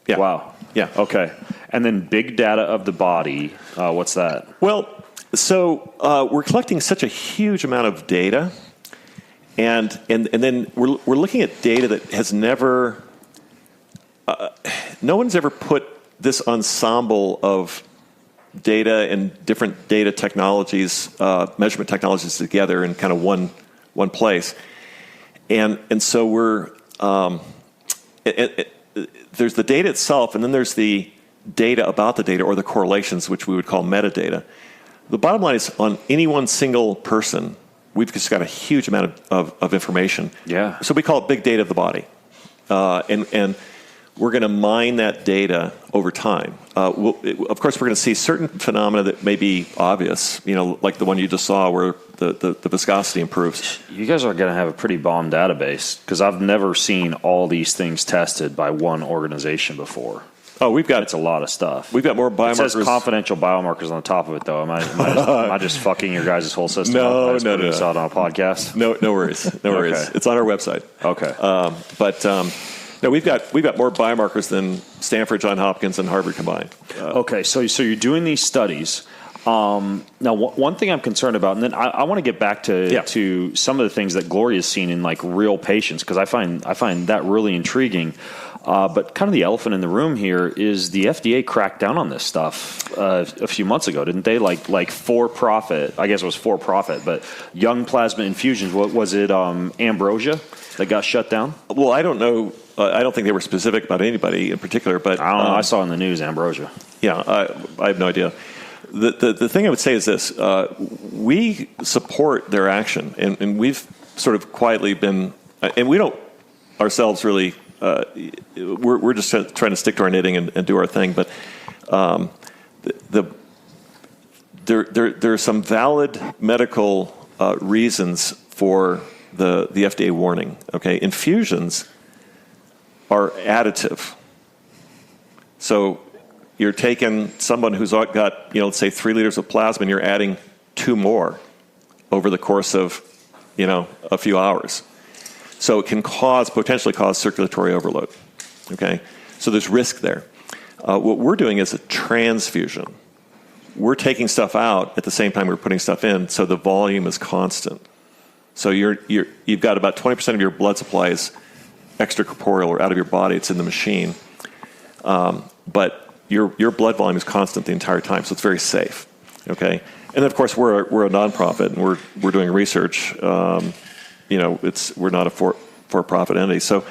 Yeah. Wow. Yeah. Okay. And then big data of the body. What's that? Well, so we're collecting such a huge amount of data, and then we're looking at data that has never. No one's ever put this ensemble of data and different data technologies, measurement technologies together in kind of one place, and so we're. There's the data itself, and then there's the data about the data, or the correlations, which we would call metadata. The bottom line is, on any one single person, we've just got a huge amount of information. Yeah. So we call it big data of the body, and we're going to mine that data over time. Of course, we're going to see certain phenomena that may be obvious, like the one you just saw where the viscosity improves. You guys are going to have a pretty bomb database because I've never seen all these things tested by one organization before. Oh, it's a lot of stuff. We've got more biomarkers. It says confidential biomarkers on the top of it, though. Am I just fucking your guys' whole system? No. You saw it on a podcast. No worries. Okay. It's on our website. Okay. No, we've got more biomarkers than Stanford, Johns Hopkins, and Harvard combined. Okay, so you're doing these studies. Now, one thing I'm concerned about, and then I want to get back to some of the things that Gloria has seen in like real patients, because I find that really intriguing. But kind of the elephant in the room here is the FDA cracked down on this stuff a few months ago, didn't they? Like for profit, I guess it was for profit, but young plasma infusions. What was it? Ambrosia that got shut down? Well, I don't know. I don't think they were specific about anybody in particular, but I don't know. I saw in the news Ambrosia. Yeah, I have no idea. The thing I would say is this: we support their action, and we've sort of quietly been, and we don't ourselves really. We're just trying to stick to our knitting and do our thing, but there are some valid medical reasons for the FDA warning. Okay, infusions are additive. So you're taking someone who's got, let's say 3 liters of plasma, and you're adding 2 more over the course of, a few hours. So it can potentially cause circulatory overload. Okay, so there's risk there. What we're doing is a transfusion. We're taking stuff out at the same time we're putting stuff in, so the volume is constant. So you've got about 20% of your blood supply is extracorporeal or out of your body. It's in the machine, but your blood volume is constant the entire time, so it's very safe. Okay, and then of course we're a nonprofit and we're doing research. We're not a for-profit entity. So,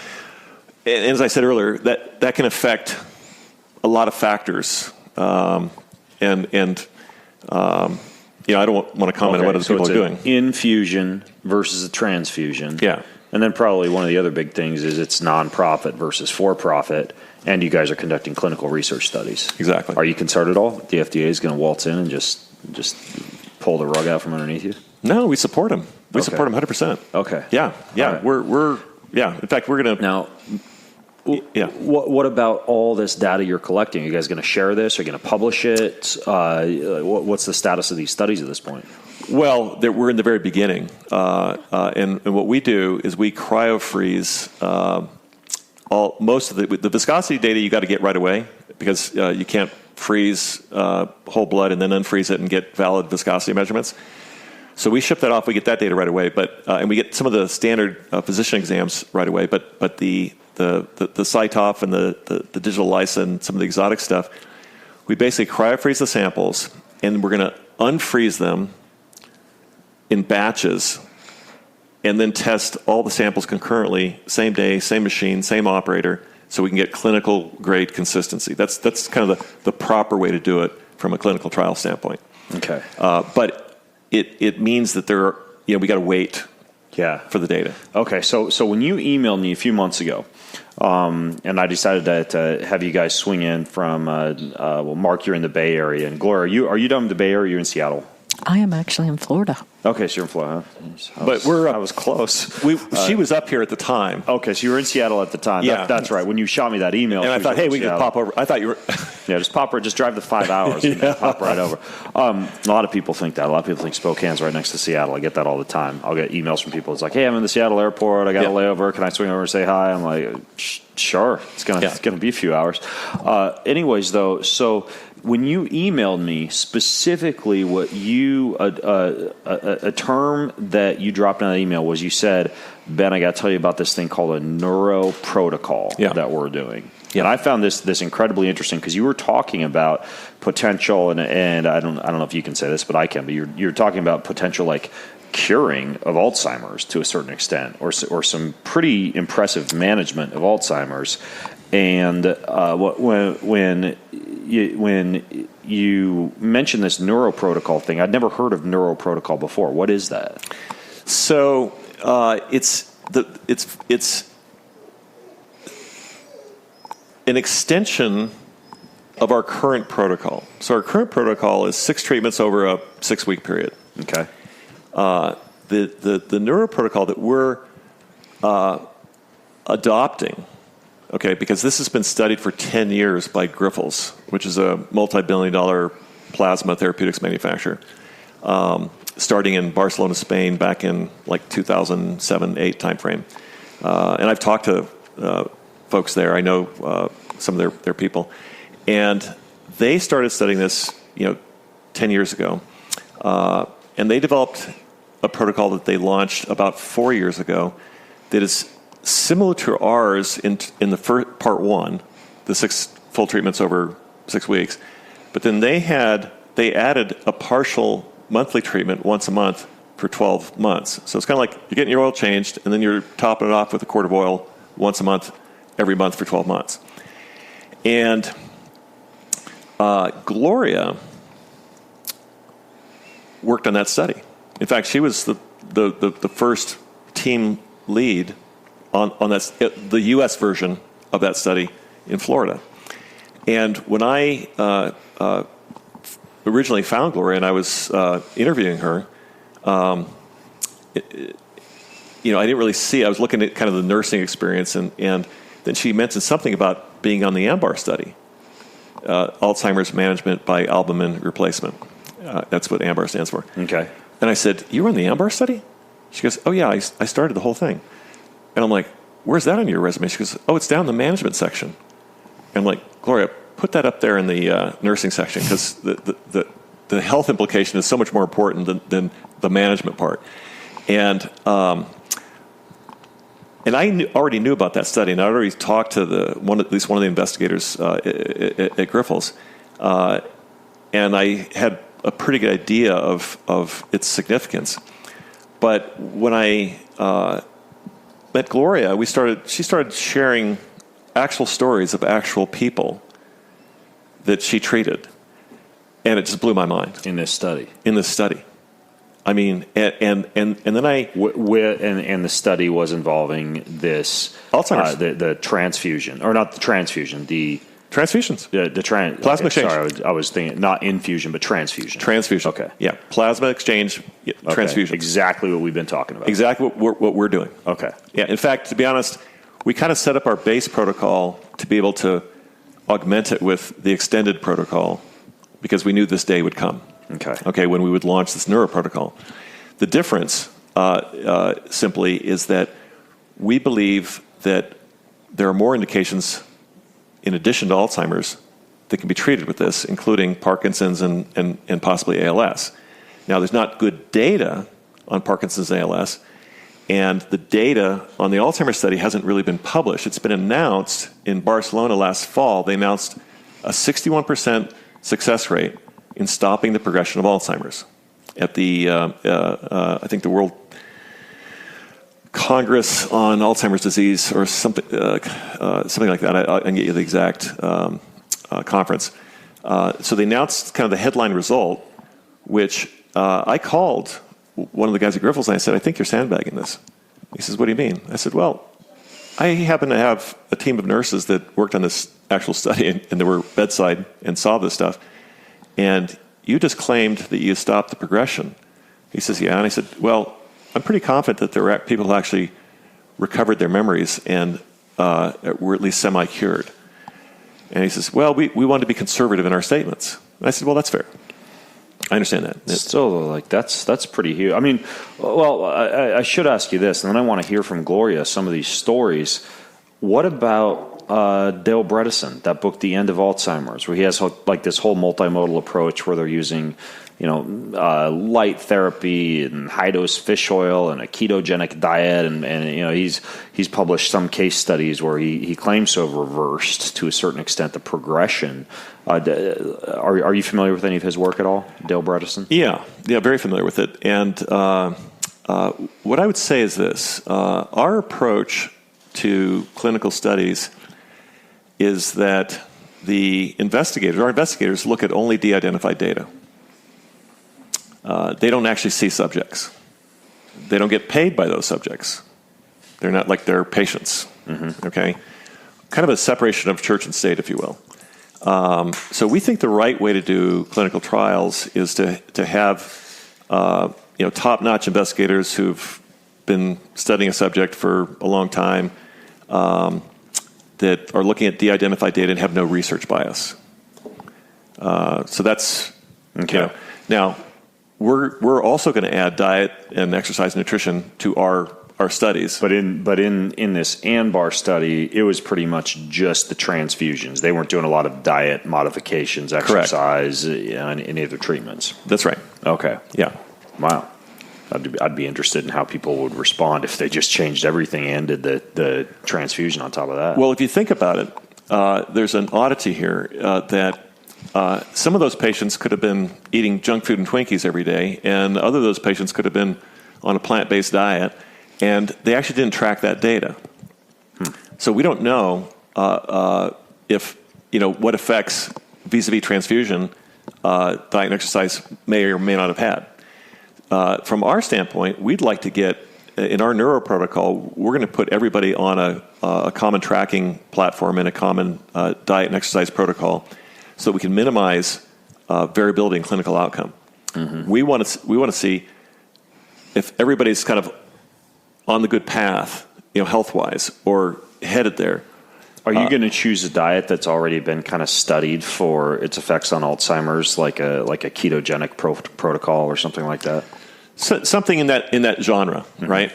and as I said earlier, that can affect a lot of factors, I don't want to comment on what other people are doing. Infusion versus a transfusion. Yeah. And then probably one of the other big things is it's non-profit versus for-profit, and you guys are conducting clinical research studies. Exactly. Are you concerned at all? The FDA is going to waltz in and just pull the rug out from underneath you? No, we support them. We support them 100%. Okay. Yeah. Right. We're in fact, we're going to now. Yeah. What about all this data you're collecting? Are you guys going to share this? Are you going to publish it? What's the status of these studies at this point? Well, we're in the very beginning, and what we do is we cryofreeze most of the viscosity data. You got to get right away because you can't freeze whole blood and then unfreeze it and get valid viscosity measurements. So we ship that off. We get that data right away, and we get some of the standard physician exams right away. But the CyTOF and the digital lysa and some of the exotic stuff, we basically cryofreeze the samples, and we're going to unfreeze them in batches, and then test all the samples concurrently, same day, same machine, same operator, so we can get clinical grade consistency. That's kind of the proper way to do it from a clinical trial standpoint. Okay. But it means that we got to wait for the data. Okay, so when you emailed me a few months ago, and I decided to have you guys swing in from, Mark, you're in the Bay Area, and Gloria, are you down in the Bay Area or are you in Seattle? I am actually in Florida. Okay, so you're in Florida. But I was close. She was up here at the time. Okay, so you were in Seattle at the time. Yeah. That's right. When you shot me that email. And I thought, hey, we could pop over. I thought you were... Yeah, just drive the 5 hours and pop right over. A lot of people think that. A lot of people think Spokane's right next to Seattle. I get that all the time. I'll get emails from people. It's like, hey, I'm in the Seattle airport. I got a layover. Can I swing over and say hi? I'm like, sure. It's gonna be a few hours. Anyways, though, so when you emailed me specifically, what you a term that you dropped in that email was, you said, Ben, I got to tell you about this thing called a neuro protocol that we're doing. Yeah. And I found this incredibly interesting because you were talking about potential, and I don't know if you can say this, but I can. But you're talking about potential like curing of Alzheimer's to a certain extent, or some pretty impressive management of Alzheimer's. And when you mentioned this neuro protocol thing, I'd never heard of neuro protocol before. What is that? So it's an extension of our current protocol. So our current protocol is 6 treatments over a 6-week period. Okay. The neuro protocol that we're adopting, okay, because this has been studied for 10 years by Grifols, which is a multi-billion-dollar plasma therapeutics manufacturer, starting in Barcelona, Spain, back in like 2007-8 timeframe. And I've talked to folks there. I know some of their people, and they started studying this, 10 years ago, and they developed a protocol that they launched about 4 years ago that is similar to ours in the first part 1, the 6 full treatments over 6 weeks, but then they added a partial monthly treatment once a month for 12 months. So it's kind of like you're getting your oil changed, and then you're topping it off with a quart of oil once a month, every month for 12 months. And Gloria worked on that study. In fact, she was the first team lead on that, the U.S. version of that study in Florida. And when I originally found Gloria and I was interviewing her, I didn't really see. I was looking at kind of the nursing experience, and then she mentioned something about being on the AMBAR study, Alzheimer's Management by Albumin Replacement. That's what AMBAR stands for. Okay. And I said, you were in the AMBAR study? She goes, oh, yeah, I started the whole thing. And I'm like, where's that on your resume? She goes, oh, it's down in the management section. And I'm like, Gloria, put that up there in the nursing section, because the health implication is so much more important than the management part. And I already knew about that study, and I already talked to at least one of the investigators at Grifols, and I had a pretty good idea of its significance. But when I met Gloria, she started sharing actual stories of actual people that she treated, and it just blew my mind. In this study. I mean, and then and the study was involving this Alzheimer's, the transfusion, or not the transfusion, the transfusions, plasma exchange. Sorry, I was thinking not infusion, but transfusion. Transfusion. Okay. Yeah, plasma exchange, transfusion. Exactly what we've been talking about. Exactly what we're doing. Okay. Yeah. In fact, to be honest, we kind of set up our base protocol to be able to augment it with the extended protocol, because we knew this day would come. Okay, when we would launch this neuro protocol. The difference simply is that we believe that there are more indications in addition to Alzheimer's that can be treated with this, including Parkinson's and possibly ALS. Now, there's not good data on Parkinson's and ALS, and the data on the Alzheimer's study hasn't really been published. It's been announced in Barcelona last fall. They announced a 61% success rate in stopping the progression of Alzheimer's at the, I think, the World Congress on Alzheimer's disease, or something like that. I can get you the exact conference. So they announced kind of the headline result, which I called one of the guys at Grifols, and I said, I think you're sandbagging this. He says, what do you mean? I said, well, I happen to have a team of nurses that worked on this actual study, and they were bedside and saw this stuff. And you just claimed that you stopped the progression. He says, yeah. And I said, well, I'm pretty confident that there were people who actually recovered their memories and were at least semi-cured. And he says, well, we wanted to be conservative in our statements. And I said, well, that's fair. I understand that. Still, like that's pretty huge. I mean, well, I should ask you this, and then I want to hear from Gloria some of these stories. What about Dale Bredesen, that book, The End of Alzheimer's, where he has like this whole multimodal approach where they're using, light therapy and high dose fish oil and a ketogenic diet, and he's published some case studies where he claims to have reversed to a certain extent the progression. Are you familiar with any of his work at all, Dale Bredesen? Yeah, very familiar with it. And what I would say is this: our approach to clinical studies is that our investigators look at only de-identified data. They don't actually see subjects. They don't get paid by those subjects. They're not like their patients. Mm-hmm. Okay, kind of a separation of church and state, if you will. So we think the right way to do clinical trials is to have top-notch investigators who've been studying a subject for a long time, that are looking at de-identified data and have no research bias. So that's okay. Now we're also going to add diet and exercise and nutrition to our studies. But in this ANBAR study, it was pretty much just the transfusions. They weren't doing a lot of diet modifications, exercise, and any of the treatments. That's right. Okay. Yeah. Wow. I'd be interested in how people would respond if they just changed everything and did the transfusion on top of that. Well, if you think about it, there's an oddity here that some of those patients could have been eating junk food and Twinkies every day, and other of those patients could have been on a plant-based diet, and they actually didn't track that data. So we don't know if what effects vis-a-vis transfusion diet and exercise may or may not have had. From our standpoint, we'd like to get, in our neuro protocol, we're going to put everybody on a common tracking platform and a common diet and exercise protocol so that we can minimize variability in clinical outcome. Mm-hmm. We want to see if everybody's kind of on the good path, health-wise, or headed there. Are you going to choose a diet that's already been kind of studied for its effects on Alzheimer's, like a ketogenic protocol or something like that? Something in that genre, mm-hmm. right?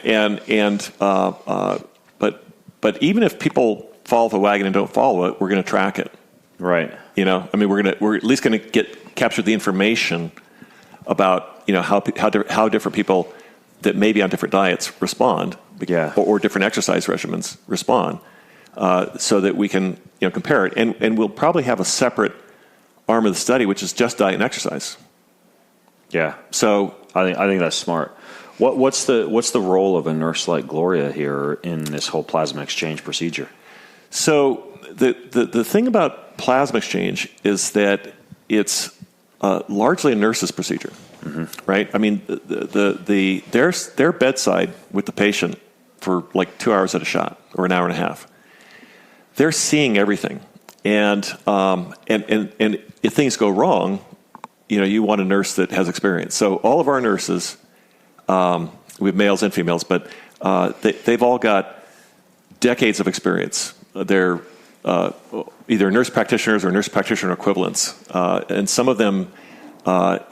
But even if people follow the wagon and don't follow it, we're going to track it, right? We're at least going to capture the information about how different people that may be on different diets respond, or different exercise regimens respond. So that we can compare it, and we'll probably have a separate arm of the study which is just diet and exercise. Yeah. So I think that's smart. What's the role of a nurse like Gloria here in this whole plasma exchange procedure? So the thing about plasma exchange is that it's largely a nurse's procedure, mm-hmm. right? I mean, they're bedside with the patient for like 2 hours at a shot or an hour and a half. They're seeing everything, and if things go wrong, you want a nurse that has experience. So all of our nurses, we have males and females, but they've all got decades of experience. They're either nurse practitioners or nurse practitioner equivalents, and some of them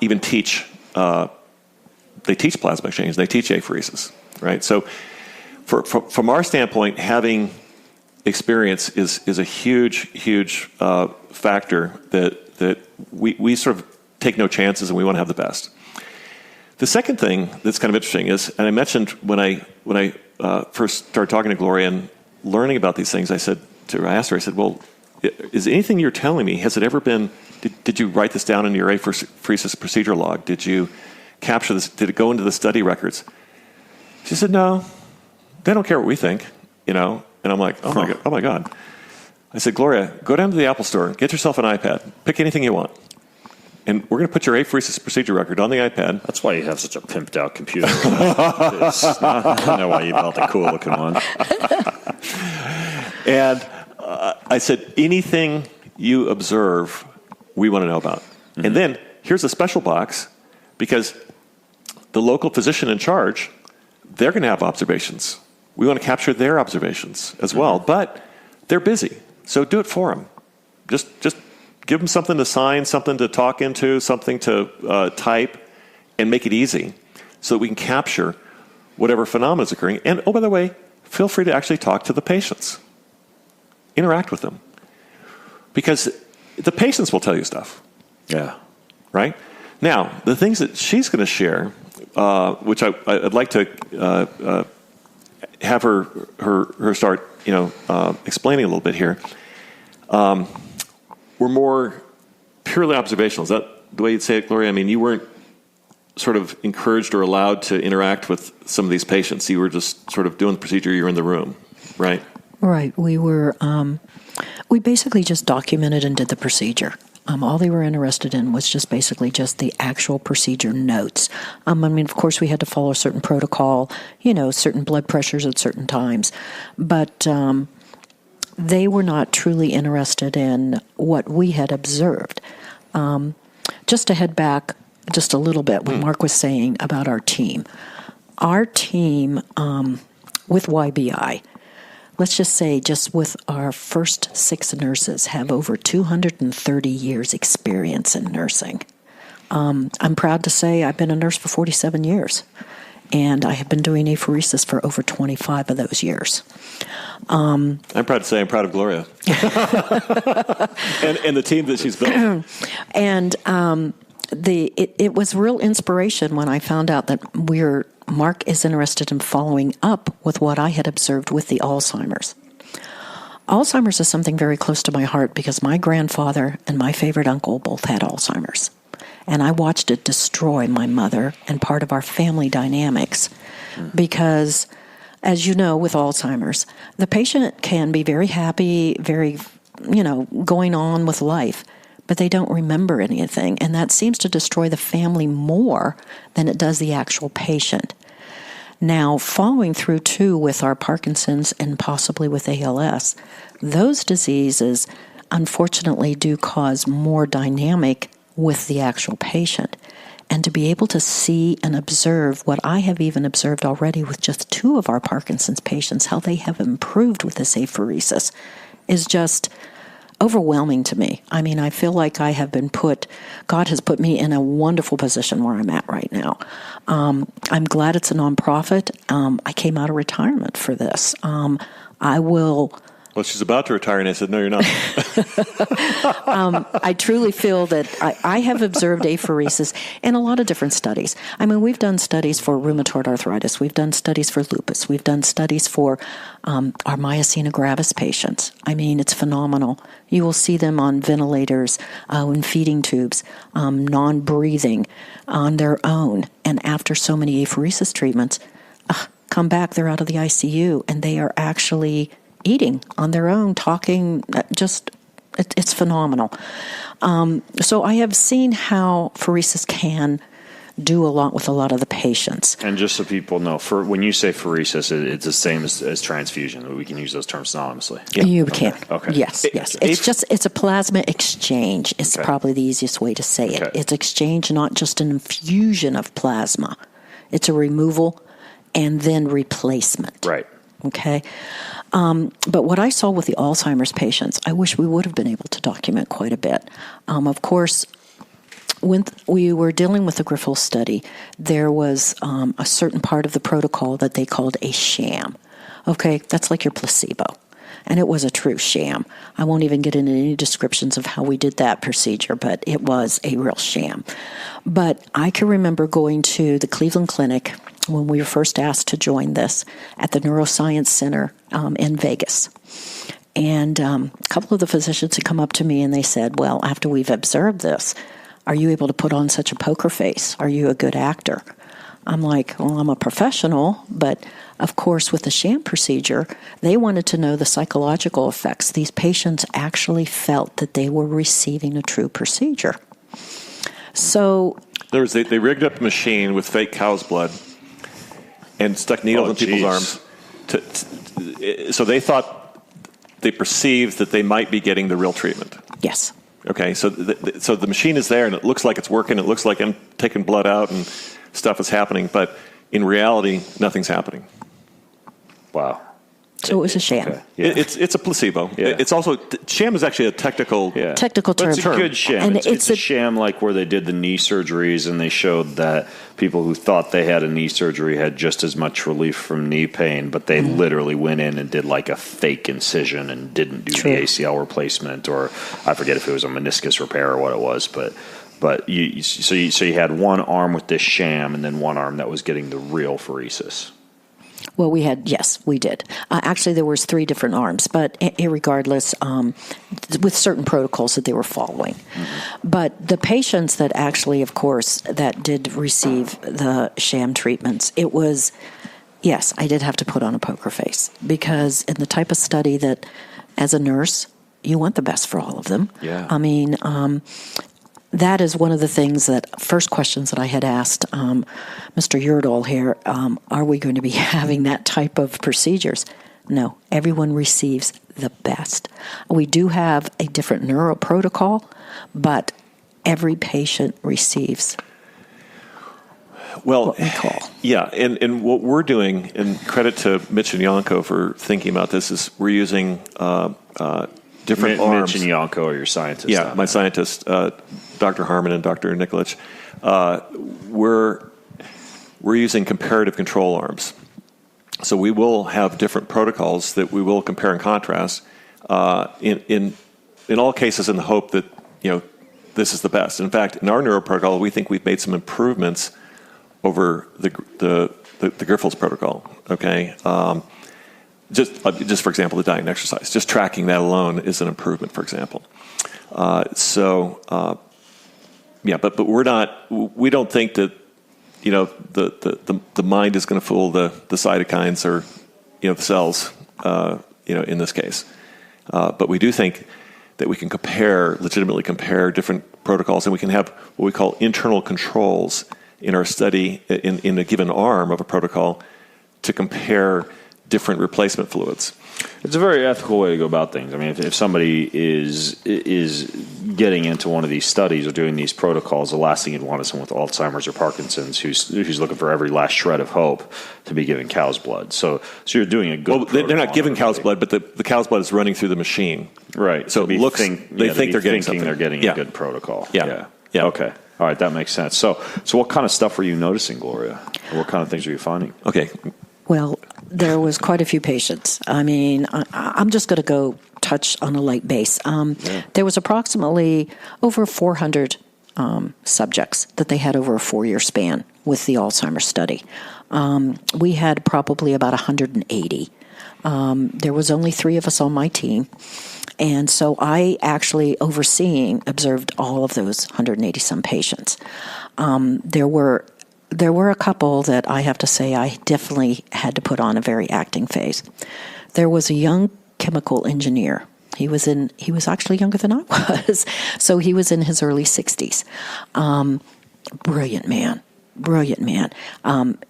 even teach. They teach plasma exchange. They teach apheresis, right? So from our standpoint, having experience is a huge factor that we sort of take no chances, and we want to have the best. The second thing that's kind of interesting is, and I mentioned when I first started talking to Gloria and learning about these things, I asked her, I said, well, is anything you're telling me, has it ever been, did you write this down in your apheresis procedure log? Did you capture this? Did it go into the study records? She said, no, they don't care what we think, And I'm like, oh my God. I said, Gloria, go down to the Apple store, get yourself an iPad, pick anything you want. and we're going to put your apheresis procedure record on the iPad. That's why you have such a pimped out computer. I don't know why you bought the cool looking one. And I said, anything you observe, we want to know about. Mm-hmm. And then here's a special box, because the local physician in charge, they're going to have observations. We want to capture their observations as well, but they're busy, so do it for them. Just give them something to sign, something to talk into, something to type, and make it easy so that we can capture whatever phenomena is occurring. And, oh, by the way, feel free to actually talk to the patients. Interact with them. Because the patients will tell you stuff. Yeah. Right? Now, the things that she's going to share, which I'd like to have her start, explaining a little bit here, were more purely observational. Is that the way you'd say it, Gloria? I mean, you weren't sort of encouraged or allowed to interact with some of these patients. You were just sort of doing the procedure. You were in the room, right? Right. We were. We basically just documented and did the procedure. All they were interested in was just basically just the actual procedure notes. I mean, of course, we had to follow a certain protocol, certain blood pressures at certain times, but they were not truly interested in what we had observed. Just to head back just a little bit, what Mark was saying about our team. Our team with YBI, let's just say just with our first 6 nurses, have over 230 years experience in nursing. I'm proud to say I've been a nurse for 47 years, and I have been doing apheresis for over 25 of those years. I'm proud to say I'm proud of Gloria. and the team that she's built. And it was real inspiration when I found out that Mark is interested in following up with what I had observed with the Alzheimer's. Alzheimer's is something very close to my heart because my grandfather and my favorite uncle both had Alzheimer's. And I watched it destroy my mother and part of our family dynamics because, as you know, with Alzheimer's, the patient can be very happy, very, going on with life, but they don't remember anything. And that seems to destroy the family more than it does the actual patient. Now, following through, too, with our Parkinson's and possibly with ALS, those diseases, unfortunately, do cause more dynamic with the actual patient. And to be able to see and observe what I have even observed already with just 2 of our Parkinson's patients, how they have improved with this apheresis, is just overwhelming to me. I mean, I feel like God has put me in a wonderful position where I'm at right now. I'm glad it's a nonprofit. I came out of retirement for this. Well, she's about to retire, and I said, no, you're not. I truly feel that I have observed apheresis in a lot of different studies. I mean, we've done studies for rheumatoid arthritis. We've done studies for lupus. We've done studies for our myasthenia gravis patients. I mean, it's phenomenal. You will see them on ventilators, in feeding tubes, non-breathing on their own. And after so many apheresis treatments, come back, they're out of the ICU, and they are actually eating on their own, talking, it's phenomenal. So I have seen how pheresis can do a lot with a lot of the patients. And just so people know, when you say pheresis, it's the same as transfusion. We can use those terms synonymously. Yeah. You can. Okay. Yes. It's a plasma exchange. It's probably the easiest way to say it. It's exchange, not just an infusion of plasma. It's a removal and then replacement. Right. Okay. But what I saw with the Alzheimer's patients, I wish we would have been able to document quite a bit. Of course, when we were dealing with the Grifols study, there was a certain part of the protocol that they called a sham. Okay, that's like your placebo. And it was a true sham. I won't even get into any descriptions of how we did that procedure, but it was a real sham. But I can remember going to the Cleveland Clinic when we were first asked to join this at the Neuroscience Center in Vegas. And a couple of the physicians had come up to me and they said, well, after we've observed this, are you able to put on such a poker face? Are you a good actor? I'm like, well, I'm a professional, but of course with the sham procedure, they wanted to know the psychological effects. These patients actually felt that they were receiving a true procedure. So In other words, they rigged up a machine with fake cow's blood and stuck needles in people's arms. So they perceived that they might be getting the real treatment. yes. Okay, so the machine is there, and it looks like it's working. It looks like I'm taking blood out and stuff is happening, but in reality, nothing's happening. Wow. So it was a sham. Okay. Yeah. It's a placebo. Yeah. It's also sham is actually a technical. Yeah. Technical But term. it's a good sham. And It's a sham like where they did the knee surgeries and they showed that people who thought they had a knee surgery had just as much relief from knee pain, but they literally went in and did like a fake incision and didn't do True. the ACL replacement, or I forget if it was a meniscus repair or what it was, but you had one arm with this sham and then one arm that was getting the real pheresis. Well, yes, we did. Actually, there was 3 different arms, but irregardless, with certain protocols that they were following. Mm-hmm. But the patients that actually, of course, that did receive the sham treatments, it was, yes, I did have to put on a poker face, because in the type of study that, as a nurse, you want the best for all of them. Yeah. I mean, that is one of the things first questions that I had asked Mr. Yurdahl here, are we going to be having that type of procedures? No, everyone receives the best. We do have a different neuro protocol, but every patient receives what we call. Yeah, and what we're doing, and credit to Mitch and Yanko for thinking about this, is we're using different arms. Mitch and Yanko are your scientists. Yeah, my scientists, Dr. Harmon and Dr. Nikolic. We're using comparative control arms. So we will have different protocols that we will compare and contrast in all cases in the hope that, this is the best. In fact, in our neuro protocol, we think we've made some improvements over the Grifols protocol. Okay, just for example, the diet and exercise. Just tracking that alone is an improvement, for example. But we're not. We don't think that the mind is going to fool the cytokines or the cells. In this case, but we do think that we can legitimately compare different protocols, and we can have what we call internal controls in our study in a given arm of a protocol to compare different replacement fluids. It's a very ethical way to go about things. I mean, if somebody is getting into one of these studies or doing these protocols, the last thing you'd want is someone with Alzheimer's or Parkinson's who's looking for every last shred of hope to be giving cow's blood. So you're doing a good. Well, they're not giving cow's blood, but the cow's blood is running through the machine. Right. So it looks. They think they're getting something. They're getting a good protocol. Yeah. Okay. All right, that makes sense. So what kind of stuff were you noticing, Gloria? What kind of things are you finding? Okay. Well, there was quite a few patients. I mean, I'm just going to go touch on a light base. There was approximately over 400 subjects that they had over a 4-year span with the Alzheimer's study. We had probably about 180. There was only 3 of us on my team. And so I actually observed all of those 180-some patients. There were a couple that I have to say I definitely had to put on a very acting phase. There was a young chemical engineer. He was actually younger than I was, so he was in his early 60s. Brilliant man.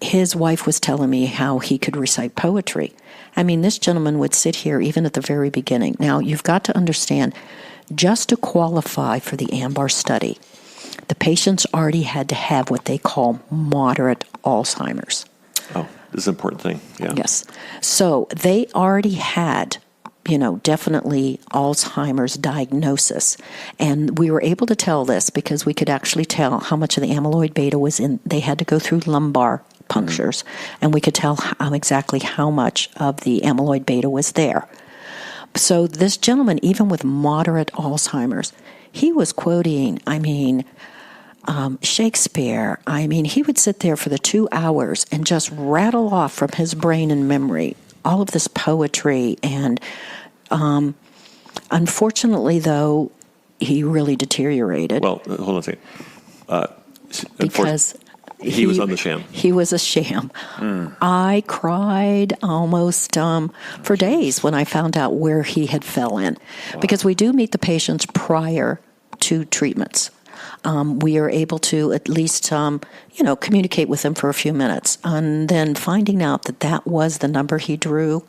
His wife was telling me how he could recite poetry. I mean, this gentleman would sit here even at the very beginning. Now, you've got to understand, just to qualify for the AMBAR study, the patients already had to have what they call moderate Alzheimer's. Oh, this is an important thing. Yeah. Yes. So they already had, definitely Alzheimer's diagnosis. And we were able to tell this because we could actually tell how much of the amyloid beta was in. They had to go through lumbar punctures, and we could tell exactly how much of the amyloid beta was there. So this gentleman, even with moderate Alzheimer's, he was quoting, Shakespeare. He would sit there for the 2 hours and just rattle off from his brain and memory all of this poetry. And unfortunately, though, he really deteriorated. Well, hold on a second. Because he was on the sham. He was a sham. I cried almost for days when I found out where he had fell in. Wow. Because we do meet the patients prior to treatments. we are able to at least, communicate with him for a few minutes. And then finding out that that was the number he drew,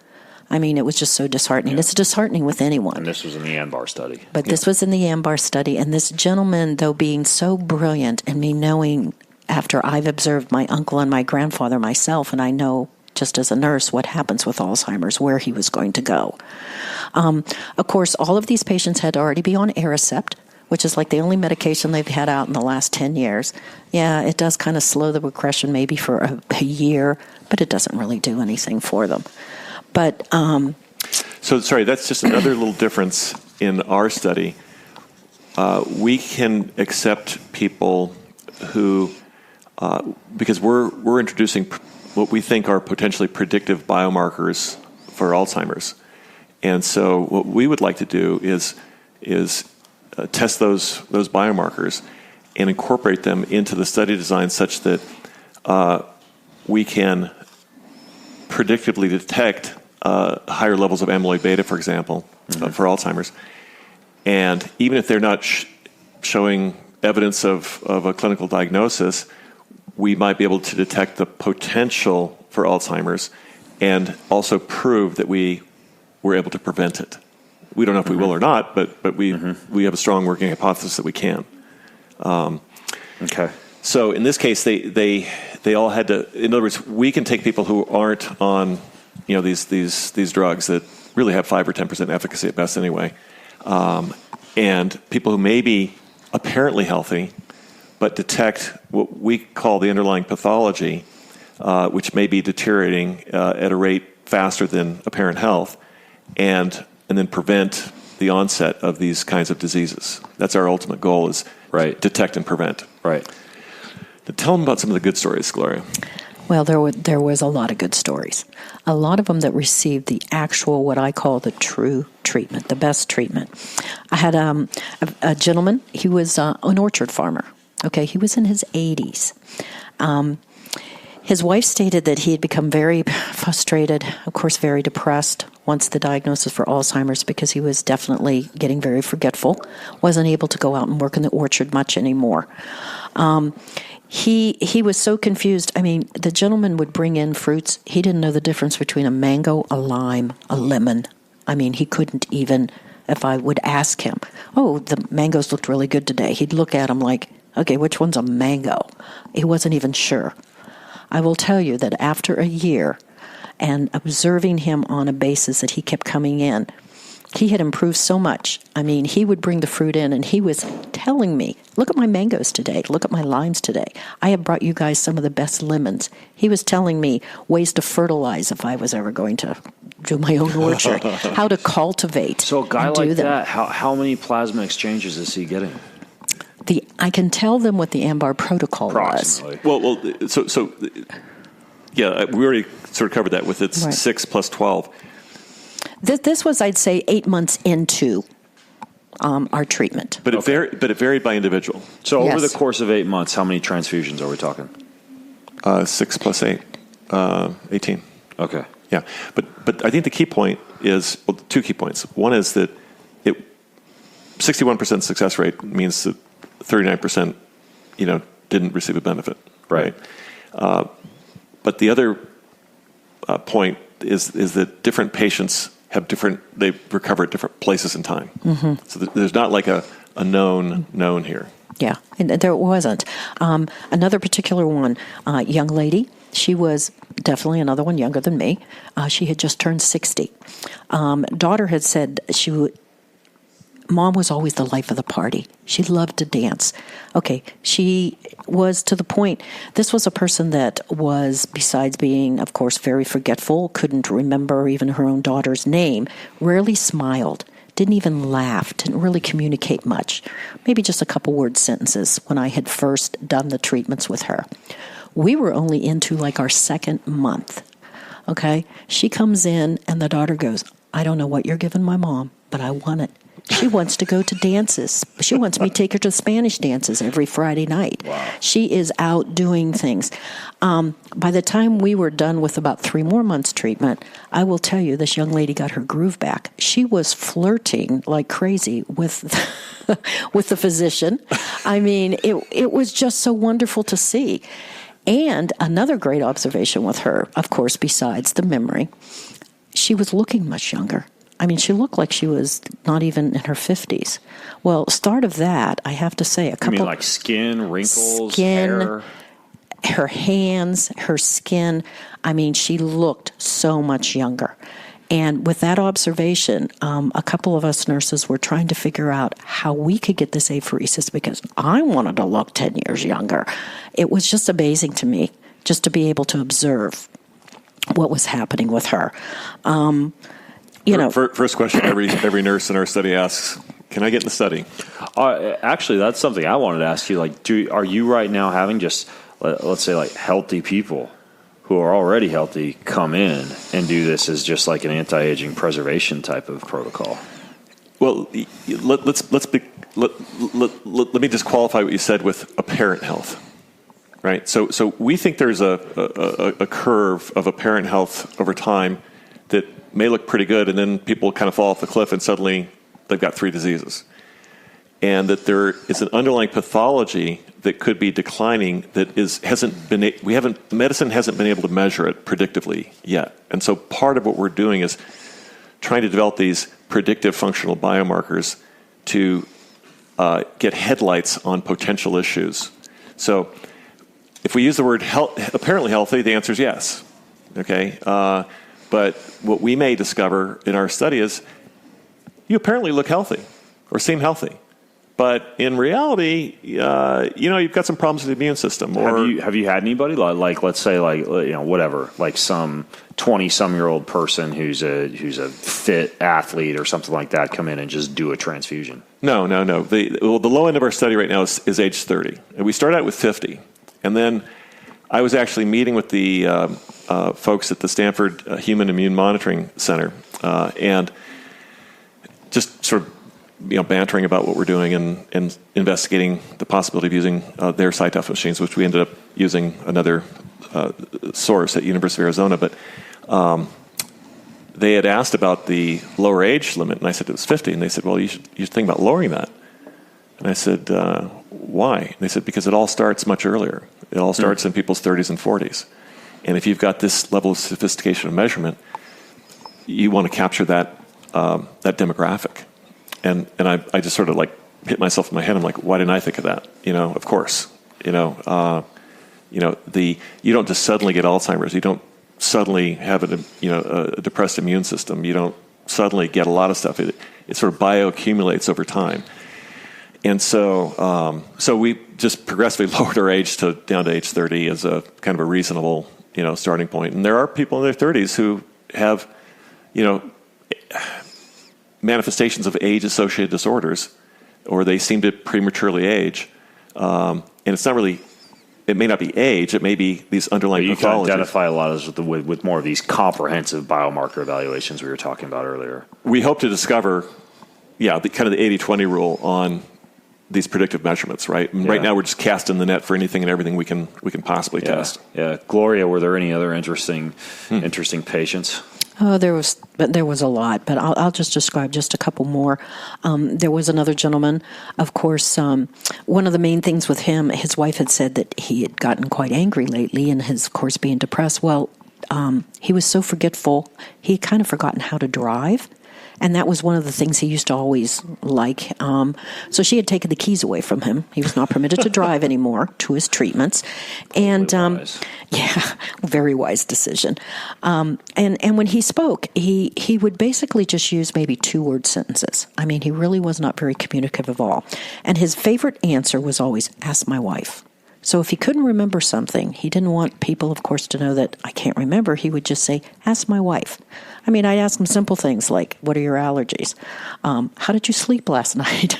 I mean, it was just so disheartening. Yeah. It's disheartening with anyone. And this was in the ANBAR study. But this was in the ANBAR study. And this gentleman, though being so brilliant, and me knowing after I've observed my uncle and my grandfather myself, and I know just as a nurse what happens with Alzheimer's, where he was going to go. Of course, all of these patients had to already be on Aricept, which is like the only medication they've had out in the last 10 years. Yeah, it does kind of slow the progression maybe for a year, but it doesn't really do anything for them. But so, sorry, that's just another little difference in our study. We can accept people who, because we're introducing what we think are potentially predictive biomarkers for Alzheimer's. And so what we would like to do is test those biomarkers and incorporate them into the study design such that we can predictably detect higher levels of amyloid beta, for example, for Alzheimer's. And even if they're not showing evidence of a clinical diagnosis, we might be able to detect the potential for Alzheimer's and also prove that we were able to prevent it. We don't know if we will or not, but we have a strong working hypothesis that we can. Okay. So in this case, they all had to. In other words, we can take people who aren't on these drugs that really have 5 or 10% efficacy at best anyway, and people who may be apparently healthy, but detect what we call the underlying pathology, which may be deteriorating at a rate faster than apparent health, and then prevent the onset of these kinds of diseases. That's our ultimate goal: is detect and prevent. Right. Now, tell them about some of the good stories, Gloria. Well, there was a lot of good stories. A lot of them that received the actual, what I call the true treatment, the best treatment. I had a gentleman. He was an orchard farmer. Okay, he was in his 80s. His wife stated that he had become very frustrated, of course, very depressed once the diagnosis for Alzheimer's, because he was definitely getting very forgetful, wasn't able to go out and work in the orchard much anymore. He was so confused. I mean, the gentleman would bring in fruits. He didn't know the difference between a mango, a lime, a lemon. I mean, he couldn't even, if I would ask him, oh, the mangoes looked really good today, he'd look at them like, okay, which one's a mango? He wasn't even sure. I will tell you that after a year and observing him on a basis that he kept coming in, he had improved so much. I mean, he would bring the fruit in and he was telling me, look at my mangoes today, look at my limes today. I have brought you guys some of the best lemons. He was telling me ways to fertilize if I was ever going to do my own orchard, how to cultivate. So a guy like that, how many plasma exchanges is he getting? I can tell them what the ANBAR protocol was. Well, so yeah, we already sort of covered that with its 6 plus 12. This was, I'd say, 8 months into our treatment. But it varied by individual. So over the course of 8 months, how many transfusions are we talking? 6 plus 8, 18. Okay. Yeah, but I think the key point is, well, 2 key points. One is that 61% success rate means that 39%, didn't receive a benefit. Right. But the other point is that different patients have they recover at different places in time. Mm-hmm. So there's not like a known here. Yeah, and there wasn't. Another particular one, young lady, she was definitely another one younger than me. She had just turned 60. Daughter had said Mom was always the life of the party. She loved to dance. Okay, she was to the point, this was a person that was, besides being, of course, very forgetful, couldn't remember even her own daughter's name, rarely smiled, didn't even laugh, didn't really communicate much, maybe just a couple word sentences when I had first done the treatments with her. We were only into like our 2nd month, okay? She comes in and the daughter goes, I don't know what you're giving my mom, but I want it. She wants to go to dances. She wants me to take her to Spanish dances every Friday night. Wow. She is out doing things. By the time we were done with about 3 more months treatment, I will tell you, this young lady got her groove back. She was flirting like crazy with with the physician. I mean, it was just so wonderful to see. And another great observation with her, of course, besides the memory, she was looking much younger. I mean, she looked like she was not even in her 50s. Well, start of that, I have to say, a couple... You mean like skin, wrinkles, skin, hair? Her hands, her skin. I mean, she looked so much younger. And with that observation, a couple of us nurses were trying to figure out how we could get this apheresis because I wanted to look 10 years younger. It was just amazing to me just to be able to observe what was happening with her. First question every nurse in our study asks, can I get in the study? Actually, that's something I wanted to ask you. Like, are you right now having just, let's say, like healthy people who are already healthy come in and do this as just like an anti-aging preservation type of protocol? Well, let me just qualify what you said with apparent health, right? So we think there's a curve of apparent health over time that may look pretty good, and then people kind of fall off the cliff and suddenly they've got 3 diseases. And that there is an underlying pathology that could be declining that medicine hasn't been able to measure it predictively yet. And so part of what we're doing is trying to develop these predictive functional biomarkers to get headlights on potential issues. So if we use the word apparently healthy, the answer is yes. Okay? But what we may discover in our study is you apparently look healthy or seem healthy. But in reality, you've got some problems with the immune system. Or have you had anybody like let's say whatever, like some 20-some-year-old person who's a fit athlete or something like that come in and just do a transfusion? No. The low end of our study right now is age 30. And we start out with 50. And then I was actually meeting with the folks at the Stanford Human Immune Monitoring Center and just sort of bantering about what we're doing and investigating the possibility of using their CyTOF machines, which we ended up using another source at University of Arizona. But they had asked about the lower age limit, and I said it was 50. And they said, well, you should think about lowering that. And I said, why? And they said, because it all starts much earlier. It all starts in people's 30s and 40s. And if you've got this level of sophistication of measurement, you want to capture that demographic. And I just sort of like hit myself in my head. I'm like, why didn't I think of that? Of course. You don't just suddenly get Alzheimer's. You don't suddenly have a depressed immune system. You don't suddenly get a lot of stuff. It sort of bioaccumulates over time. And so we just progressively lowered our age down to age 30 as a kind of a reasonable starting point. And there are people in their 30s who have manifestations of age-associated disorders, or they seem to prematurely age. And it's not really, it may not be age, it may be these underlying pathologies. You can identify a lot of those with more of these comprehensive biomarker evaluations we were talking about earlier. We hope to discover, the kind of the 80-20 rule on these predictive measurements, right? And right now we're just casting the net for anything and everything we can possibly test. Yeah. Gloria, were there any other interesting patients? Oh, there was a lot, but I'll just describe just a couple more. There was another gentleman, of course. One of the main things with him, his wife had said that he had gotten quite angry lately, and his, of course, being depressed. Well, he was so forgetful, he had kind of forgotten how to drive. And that was one of the things he used to always like. So she had taken the keys away from him. He was not permitted to drive anymore to his treatments. And very wise decision. And when he spoke, he would basically just use maybe 2-word sentences. I mean, he really was not very communicative at all. And his favorite answer was always, ask my wife. So if he couldn't remember something, he didn't want people, of course, to know that I can't remember. He would just say, ask my wife. I mean, I'd ask him simple things like, what are your allergies? How did you sleep last night?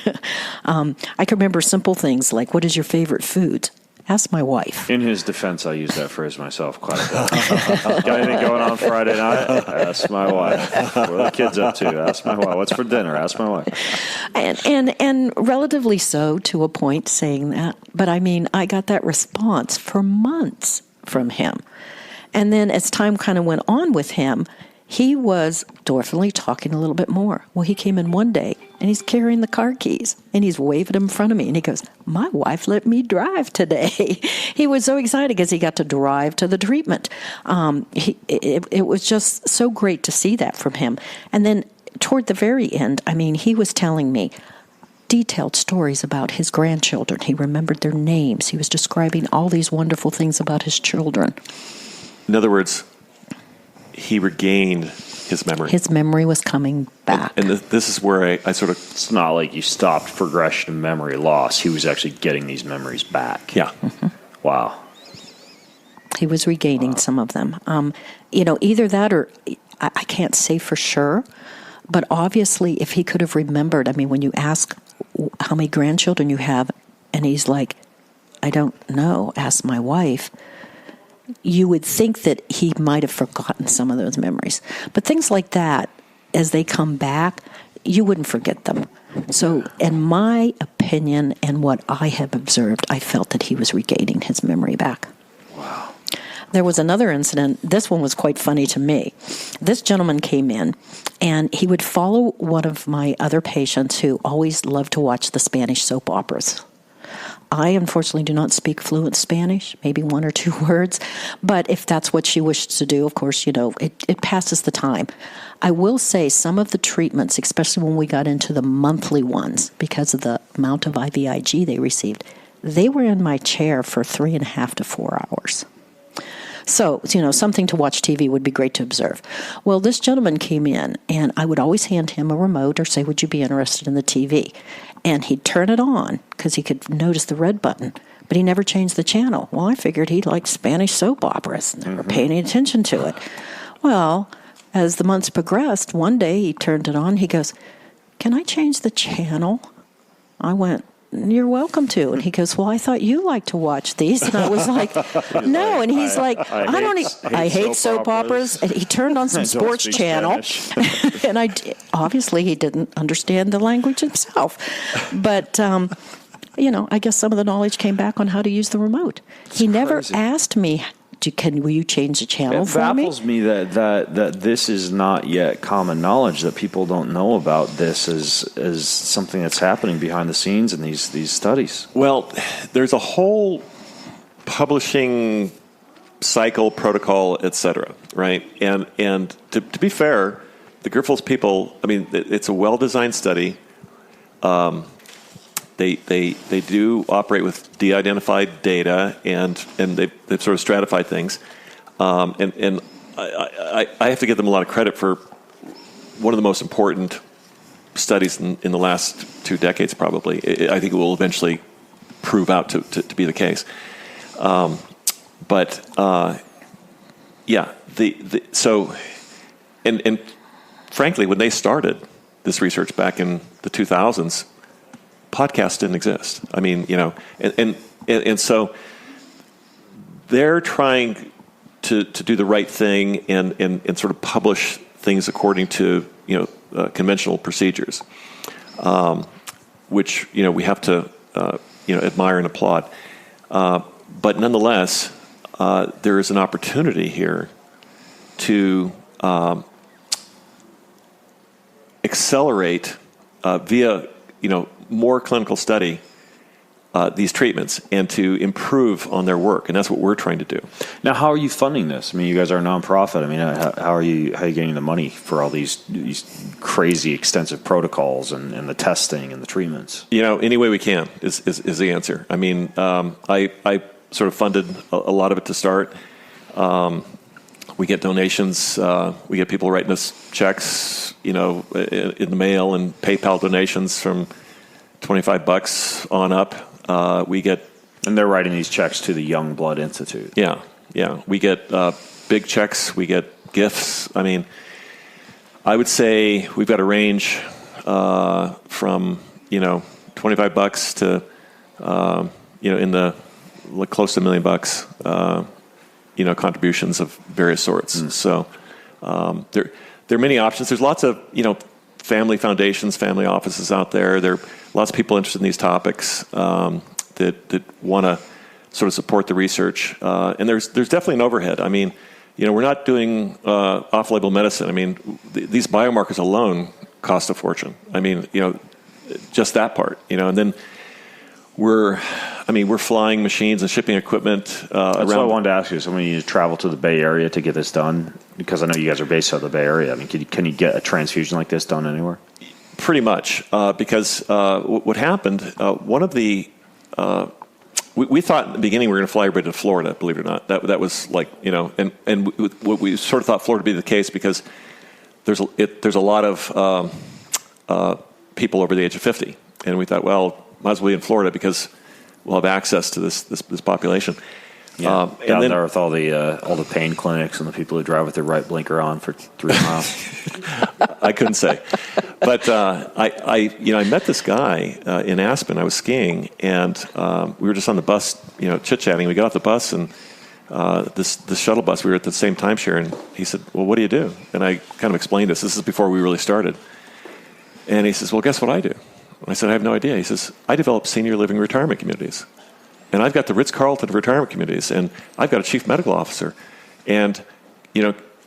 I can remember simple things like, what is your favorite food? Ask my wife. In his defense, I use that phrase myself quite a bit. Got anything going on Friday night? Ask my wife. What are the kids up to? Ask my wife. What's for dinner? Ask my wife. And relatively so to a point saying that. But I mean, I got that response for months from him. And then as time kind of went on with him, he was definitely talking a little bit more. Well, he came in one day, and he's carrying the car keys, and he's waving them in front of me, and he goes, my wife let me drive today. He was so excited because he got to drive to the treatment. It was just so great to see that from him. And then toward the very end, I mean, he was telling me detailed stories about his grandchildren. He remembered their names. He was describing all these wonderful things about his children. In other words, he regained his memory. His memory was coming back. And this is where I sort of... It's not like you stopped progression of memory loss. He was actually getting these memories back. Yeah. Mm-hmm. Wow. He was regaining some of them. Either that or I can't say for sure, but obviously if he could have remembered, I mean, when you ask how many grandchildren you have, and he's like, I don't know, ask my wife, you would think that he might have forgotten some of those memories. But things like that, as they come back, you wouldn't forget them. So, in my opinion and what I have observed, I felt that he was regaining his memory back. Wow. There was another incident. This one was quite funny to me. This gentleman came in, and he would follow one of my other patients who always loved to watch the Spanish soap operas. I, unfortunately, do not speak fluent Spanish, maybe one or two words. But if that's what she wished to do, of course, it passes the time. I will say some of the treatments, especially when we got into the monthly ones, because of the amount of IVIG they received, they were in my chair for 3.5 to 4 hours. So, something to watch TV would be great to observe. Well, this gentleman came in, and I would always hand him a remote or say, would you be interested in the TV? And he'd turn it on because he could notice the red button, but he never changed the channel. Well, I figured he liked Spanish soap operas, never paid any attention to it. Well, as the months progressed, one day he turned it on. He goes, can I change the channel? I went, you're welcome to. And he goes, well, I thought you liked to watch these. And I was like, no. And he's like, I hate soap operas. And he turned on some sports channel. And obviously he didn't understand the language himself. But, I guess some of the knowledge came back on how to use the remote. He never asked me, will you change the channel for me? It baffles me that this is not yet common knowledge, that people don't know about this as something that's happening behind the scenes in these studies. Well, there's a whole publishing cycle, protocol, etc., right? And to be fair, the Grifols people, I mean, it's a well-designed study. They do operate with de-identified data, and they've sort of stratified things. And I have to give them a lot of credit for one of the most important studies in the last 2 decades, probably. I think it will eventually prove out to be the case. So frankly, when they started this research back in the 2000s, podcasts didn't exist. I mean, and so they're trying to do the right thing and sort of publish things according to conventional procedures, which we have to admire and applaud. But nonetheless, there is an opportunity here to accelerate via more clinical study these treatments and to improve on their work, and that's what we're trying to do. Now, how are you funding this? I mean, you guys are a nonprofit. I mean, how are you getting the money for all these crazy extensive protocols and the testing and the treatments? Any way we can is the answer. I mean, I sort of funded a lot of it to start. We get donations. We get people writing us checks, in the mail, and PayPal donations from $25 on up. And they're writing these checks to the Young Blood Institute. Yeah. We get big checks. We get gifts. I mean, I would say we've got a range from $25 to in the like close to $1 million, contributions of various sorts. So there are many options. There's lots of, family foundations, family offices out there. There are lots of people interested in these topics that want to sort of support the research. And there's definitely an overhead. I mean, we're not doing off-label medicine. I mean, these biomarkers alone cost a fortune. I mean, just that part, and then we're flying machines and shipping equipment That's around. what I wanted to ask you. So when you travel to the Bay Area to get this done, because I know you guys are based out of the Bay Area, I mean, can you get a transfusion like this done anywhere? Pretty much, because what happened, one of the we thought in the beginning we were going to fly everybody to Florida, believe it or not. That was like, and what we sort of thought Florida would be the case because there's a lot of people over the age of 50. And we thought, well, might as well be in Florida because we'll have access to this population. Yeah, and down then, there with all the pain clinics and the people who drive with their right blinker on for 3 miles. I couldn't say. But I met this guy in Aspen. I was skiing, and we were just on the bus, chit-chatting. We got off the bus, and this shuttle bus, we were at the same timeshare, and he said, well, what do you do? And I kind of explained this. This is before we really started. And he says, well, guess what I do? And I said, I have no idea. He says, I develop senior living retirement communities. And I've got the Ritz-Carlton of retirement communities, and I've got a chief medical officer. And,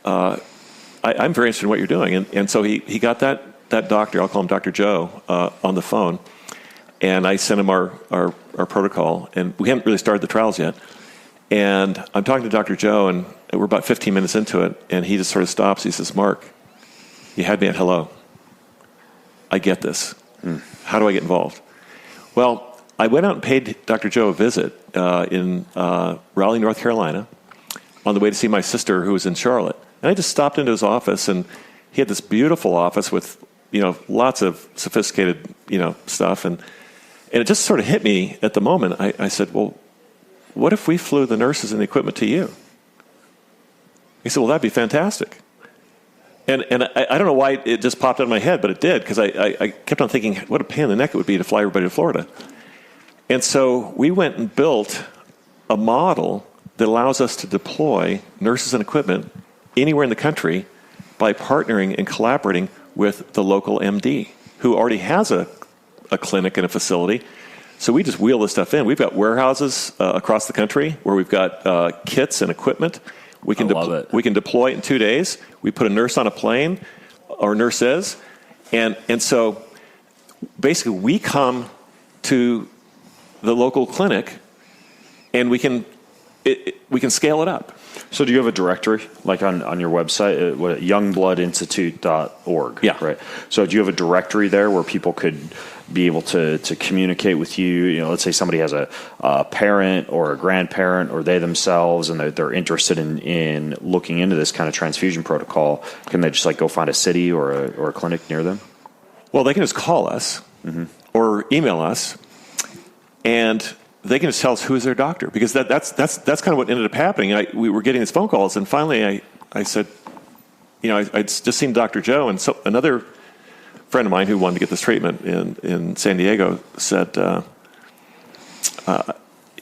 I'm very interested in what you're doing. And so he got that doctor, I'll call him Dr. Joe, on the phone. And I sent him our protocol. And we hadn't really started the trials yet. And I'm talking to Dr. Joe, and we're about 15 minutes into it. And he just sort of stops. He says, Mark, you had me at hello. I get this. How do I get involved? Well, I went out and paid Dr. Joe a visit in Raleigh, North Carolina, on the way to see my sister who was in Charlotte. And I just stopped into his office, and he had this beautiful office with, lots of sophisticated, stuff. And it just sort of hit me at the moment. I said, well, what if we flew the nurses and the equipment to you? He said, well, that'd be fantastic. And I don't know why it just popped out of my head, but it did, because I kept on thinking, what a pain in the neck it would be to fly everybody to Florida. And so we went and built a model that allows us to deploy nurses and equipment anywhere in the country by partnering and collaborating with the local MD, who already has a clinic and a facility. So we just wheel this stuff in. We've got warehouses across the country where we've got kits and equipment. We can deploy it in 2 days. We put a nurse on a plane, or nurses, and so basically we come to the local clinic, and we can scale it up. So do you have a directory, like on your website, youngbloodinstitute.org? Yeah. Right. So do you have a directory there where people could be able to communicate with you? Let's say somebody has a parent or a grandparent, or they themselves, and they're interested in looking into this kind of transfusion protocol. Can they just go find a city or a clinic near them? Well, they can just call us or email us, and they can just tell us who is their doctor, because that's kind of what ended up happening. We were getting these phone calls, and finally I said, I'd just seen Dr. Joe, and so another friend of mine who wanted to get this treatment in San Diego said,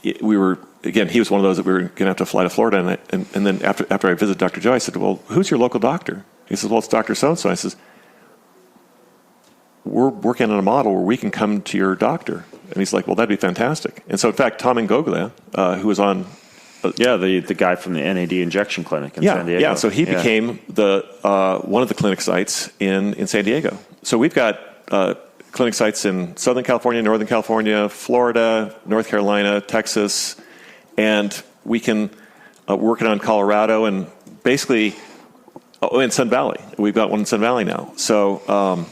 he was one of those that we were going to have to fly to Florida, and then after I visited Dr. Joe, I said, well, who's your local doctor? He says, well, it's Dr. So-and-so. I says, we're working on a model where we can come to your doctor. And he's like, well, that'd be fantastic. And so, in fact, Tom Ingoglia, who was on... the guy from the NAD injection clinic in San Diego. Yeah, so he became one of the clinic sites in San Diego. So we've got clinic sites in Southern California, Northern California, Florida, North Carolina, Texas, and we can work it on Colorado, and basically, in Sun Valley. We've got one in Sun Valley now. So...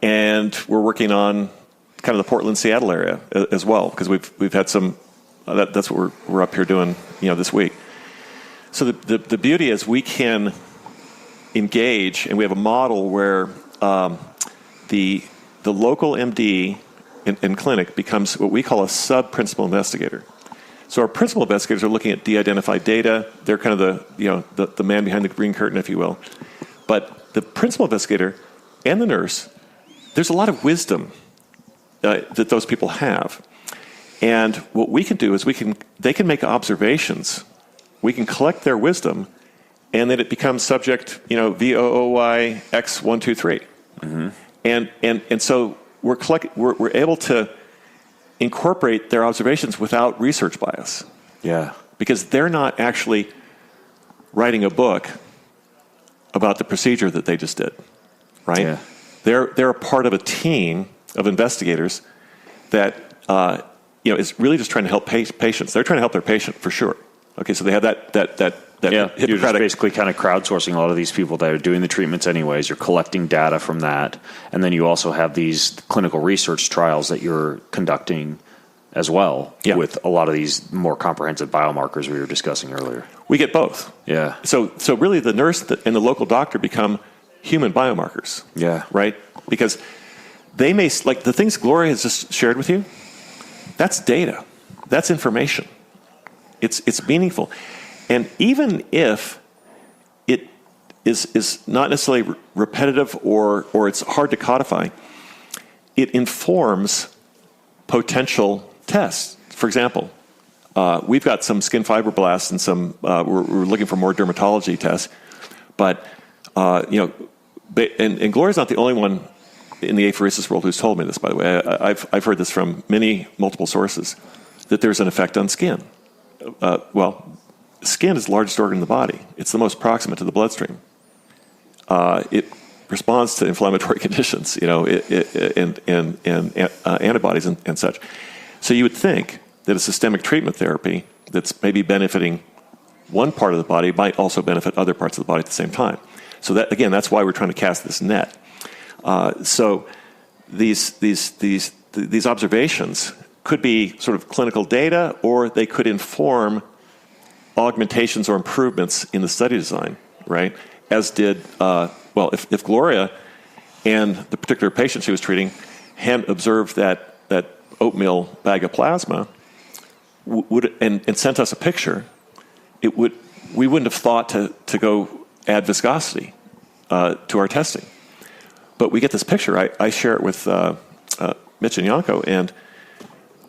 and we're working on kind of the Portland, Seattle area as well, because we've had some. That's what we're up here doing, this week. So the beauty is we can engage, and we have a model where the local MD in clinic becomes what we call a sub-principal investigator. So our principal investigators are looking at de-identified data. They're kind of the man behind the green curtain, if you will. But the principal investigator and the nurse, there's a lot of wisdom that those people have. And what we can do is they can make observations. We can collect their wisdom, and then it becomes subject, VOOY X123. And so we're able to incorporate their observations without research bias. Yeah. Because they're not actually writing a book about the procedure that they just did, right? Yeah. They're a part of a team of investigators that is really just trying to help patients. They're trying to help their patient for sure. Okay, so they have that Hippocratic. You're just basically kind of crowdsourcing a lot of these people that are doing the treatments anyways. You're collecting data from that, and then you also have these clinical research trials that you're conducting as well with a lot of these more comprehensive biomarkers we were discussing earlier. We get both. Yeah. So really the nurse and the local doctor become human biomarkers. Yeah. Right? Because they may, like the things Gloria has just shared with you, that's data. That's information. It's meaningful. And even if it is not necessarily repetitive or it's hard to codify, it informs potential tests. For example, we've got some skin fibroblasts and some we're looking for more dermatology tests, but and Gloria's not the only one in the apheresis world who's told me this. By the way, I've heard this from multiple sources that there's an effect on skin. Skin is the largest organ in the body. It's the most proximate to the bloodstream. It responds to inflammatory conditions, and antibodies and such. So you would think that a systemic treatment therapy that's maybe benefiting one part of the body might also benefit other parts of the body at the same time. So that's why we're trying to cast this net. So these observations could be sort of clinical data, or they could inform augmentations or improvements in the study design, right? As did, if Gloria and the particular patient she was treating had observed that oatmeal bag of plasma and sent us a picture, we wouldn't have thought to go add viscosity to our testing. But we get this picture. I share it with Mitch and Yanko, and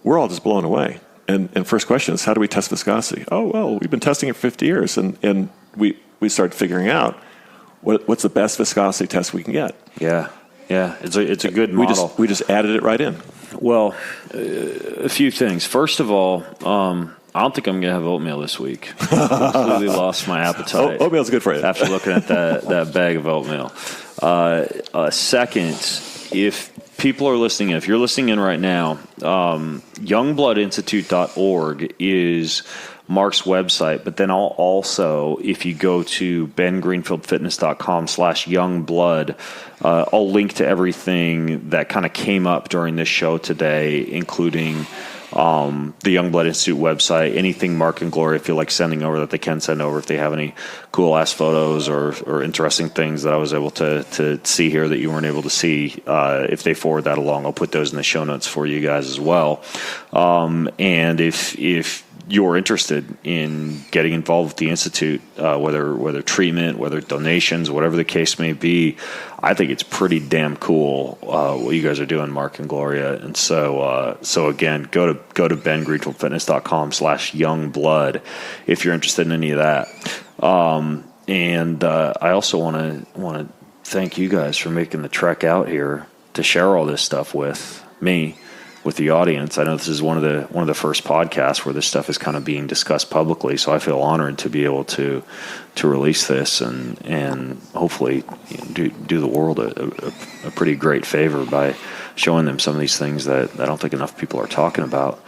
we're all just blown away. And first question is, how do we test viscosity? Oh, well, we've been testing it for 50 years, and we started figuring out what's the best viscosity test we can get. Yeah, it's a good model. We just added it right in. Well, a few things. First of all, I don't think I'm going to have oatmeal this week. I completely lost my appetite. Oatmeal's good for you. After looking at that bag of oatmeal. Second, if people are listening in, if you're listening in right now, youngbloodinstitute.org is Mark's website, but then also, if you go to bengreenfieldfitness.com/youngblood, I'll link to everything that kind of came up during this show today, including the Young Blood Institute website, anything Mark and Gloria feel like sending over that they can send over if they have any cool ass photos or interesting things that I was able to see here that you weren't able to see. If they forward that along, I'll put those in the show notes for you guys as well. And if you're interested in getting involved with the Institute, whether treatment, whether donations, whatever the case may be, I think it's pretty damn cool what you guys are doing, Mark and Gloria. And so again, go to bengreenfieldfitness.com/youngblood if you're interested in any of that. And I also want to thank you guys for making the trek out here to share all this stuff with me, with the audience. I know this is one of the first podcasts where this stuff is kind of being discussed publicly, so I feel honored to be able to release this and hopefully do the world a pretty great favor by showing them some of these things that I don't think enough people are talking about.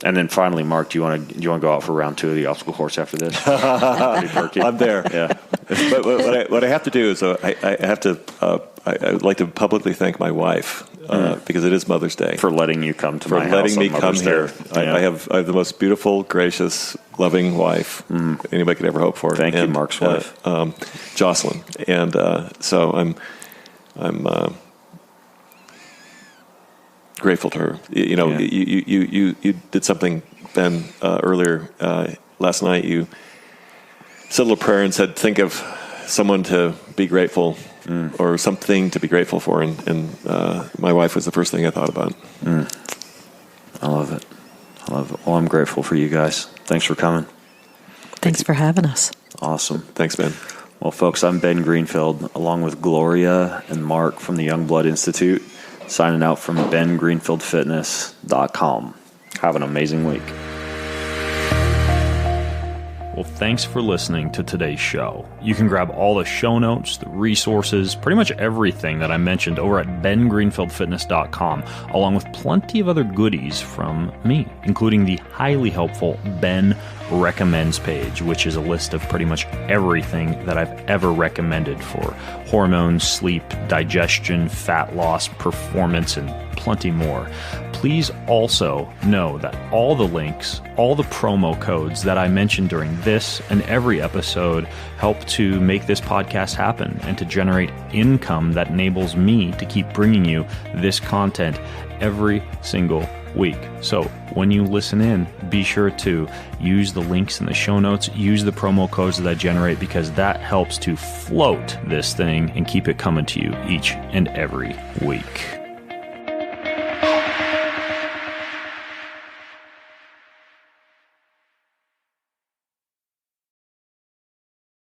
And then finally, Mark, do you want to go out for round 2 of the obstacle course after this? Pretty perky. I'm there. Yeah. But what I have to do is I would like to publicly thank my wife because it is Mother's Day, for letting you come to my house. For letting me on come Mother's here. Yeah. I have the most beautiful, gracious, loving wife anybody could ever hope for. Thank you, Mark's wife, Jocelyn. And so I'm grateful to her. You did something, Ben, earlier last night. You said a little prayer and said, think of someone to be grateful or something to be grateful for. And my wife was the first thing I thought about. I love it. Well, I'm grateful for you guys. Thanks for coming. Thanks for having us. Awesome. Thanks, Ben. Well, folks, I'm Ben Greenfield, along with Gloria and Mark from the Youngblood Institute, signing out from bengreenfieldfitness.com. Have an amazing week. Well, thanks for listening to today's show. You can grab all the show notes, the resources, pretty much everything that I mentioned over at bengreenfieldfitness.com, along with plenty of other goodies from me, including the highly helpful Ben Recommends page, which is a list of pretty much everything that I've ever recommended for hormones, sleep, digestion, fat loss, performance, and plenty more. Please also know that all the links, all the promo codes that I mentioned during this and every episode help to make this podcast happen and to generate income that enables me to keep bringing you this content every single week. So when you listen in, be sure to use the links in the show notes, use the promo codes that I generate, because that helps to float this thing and keep it coming to you each and every week.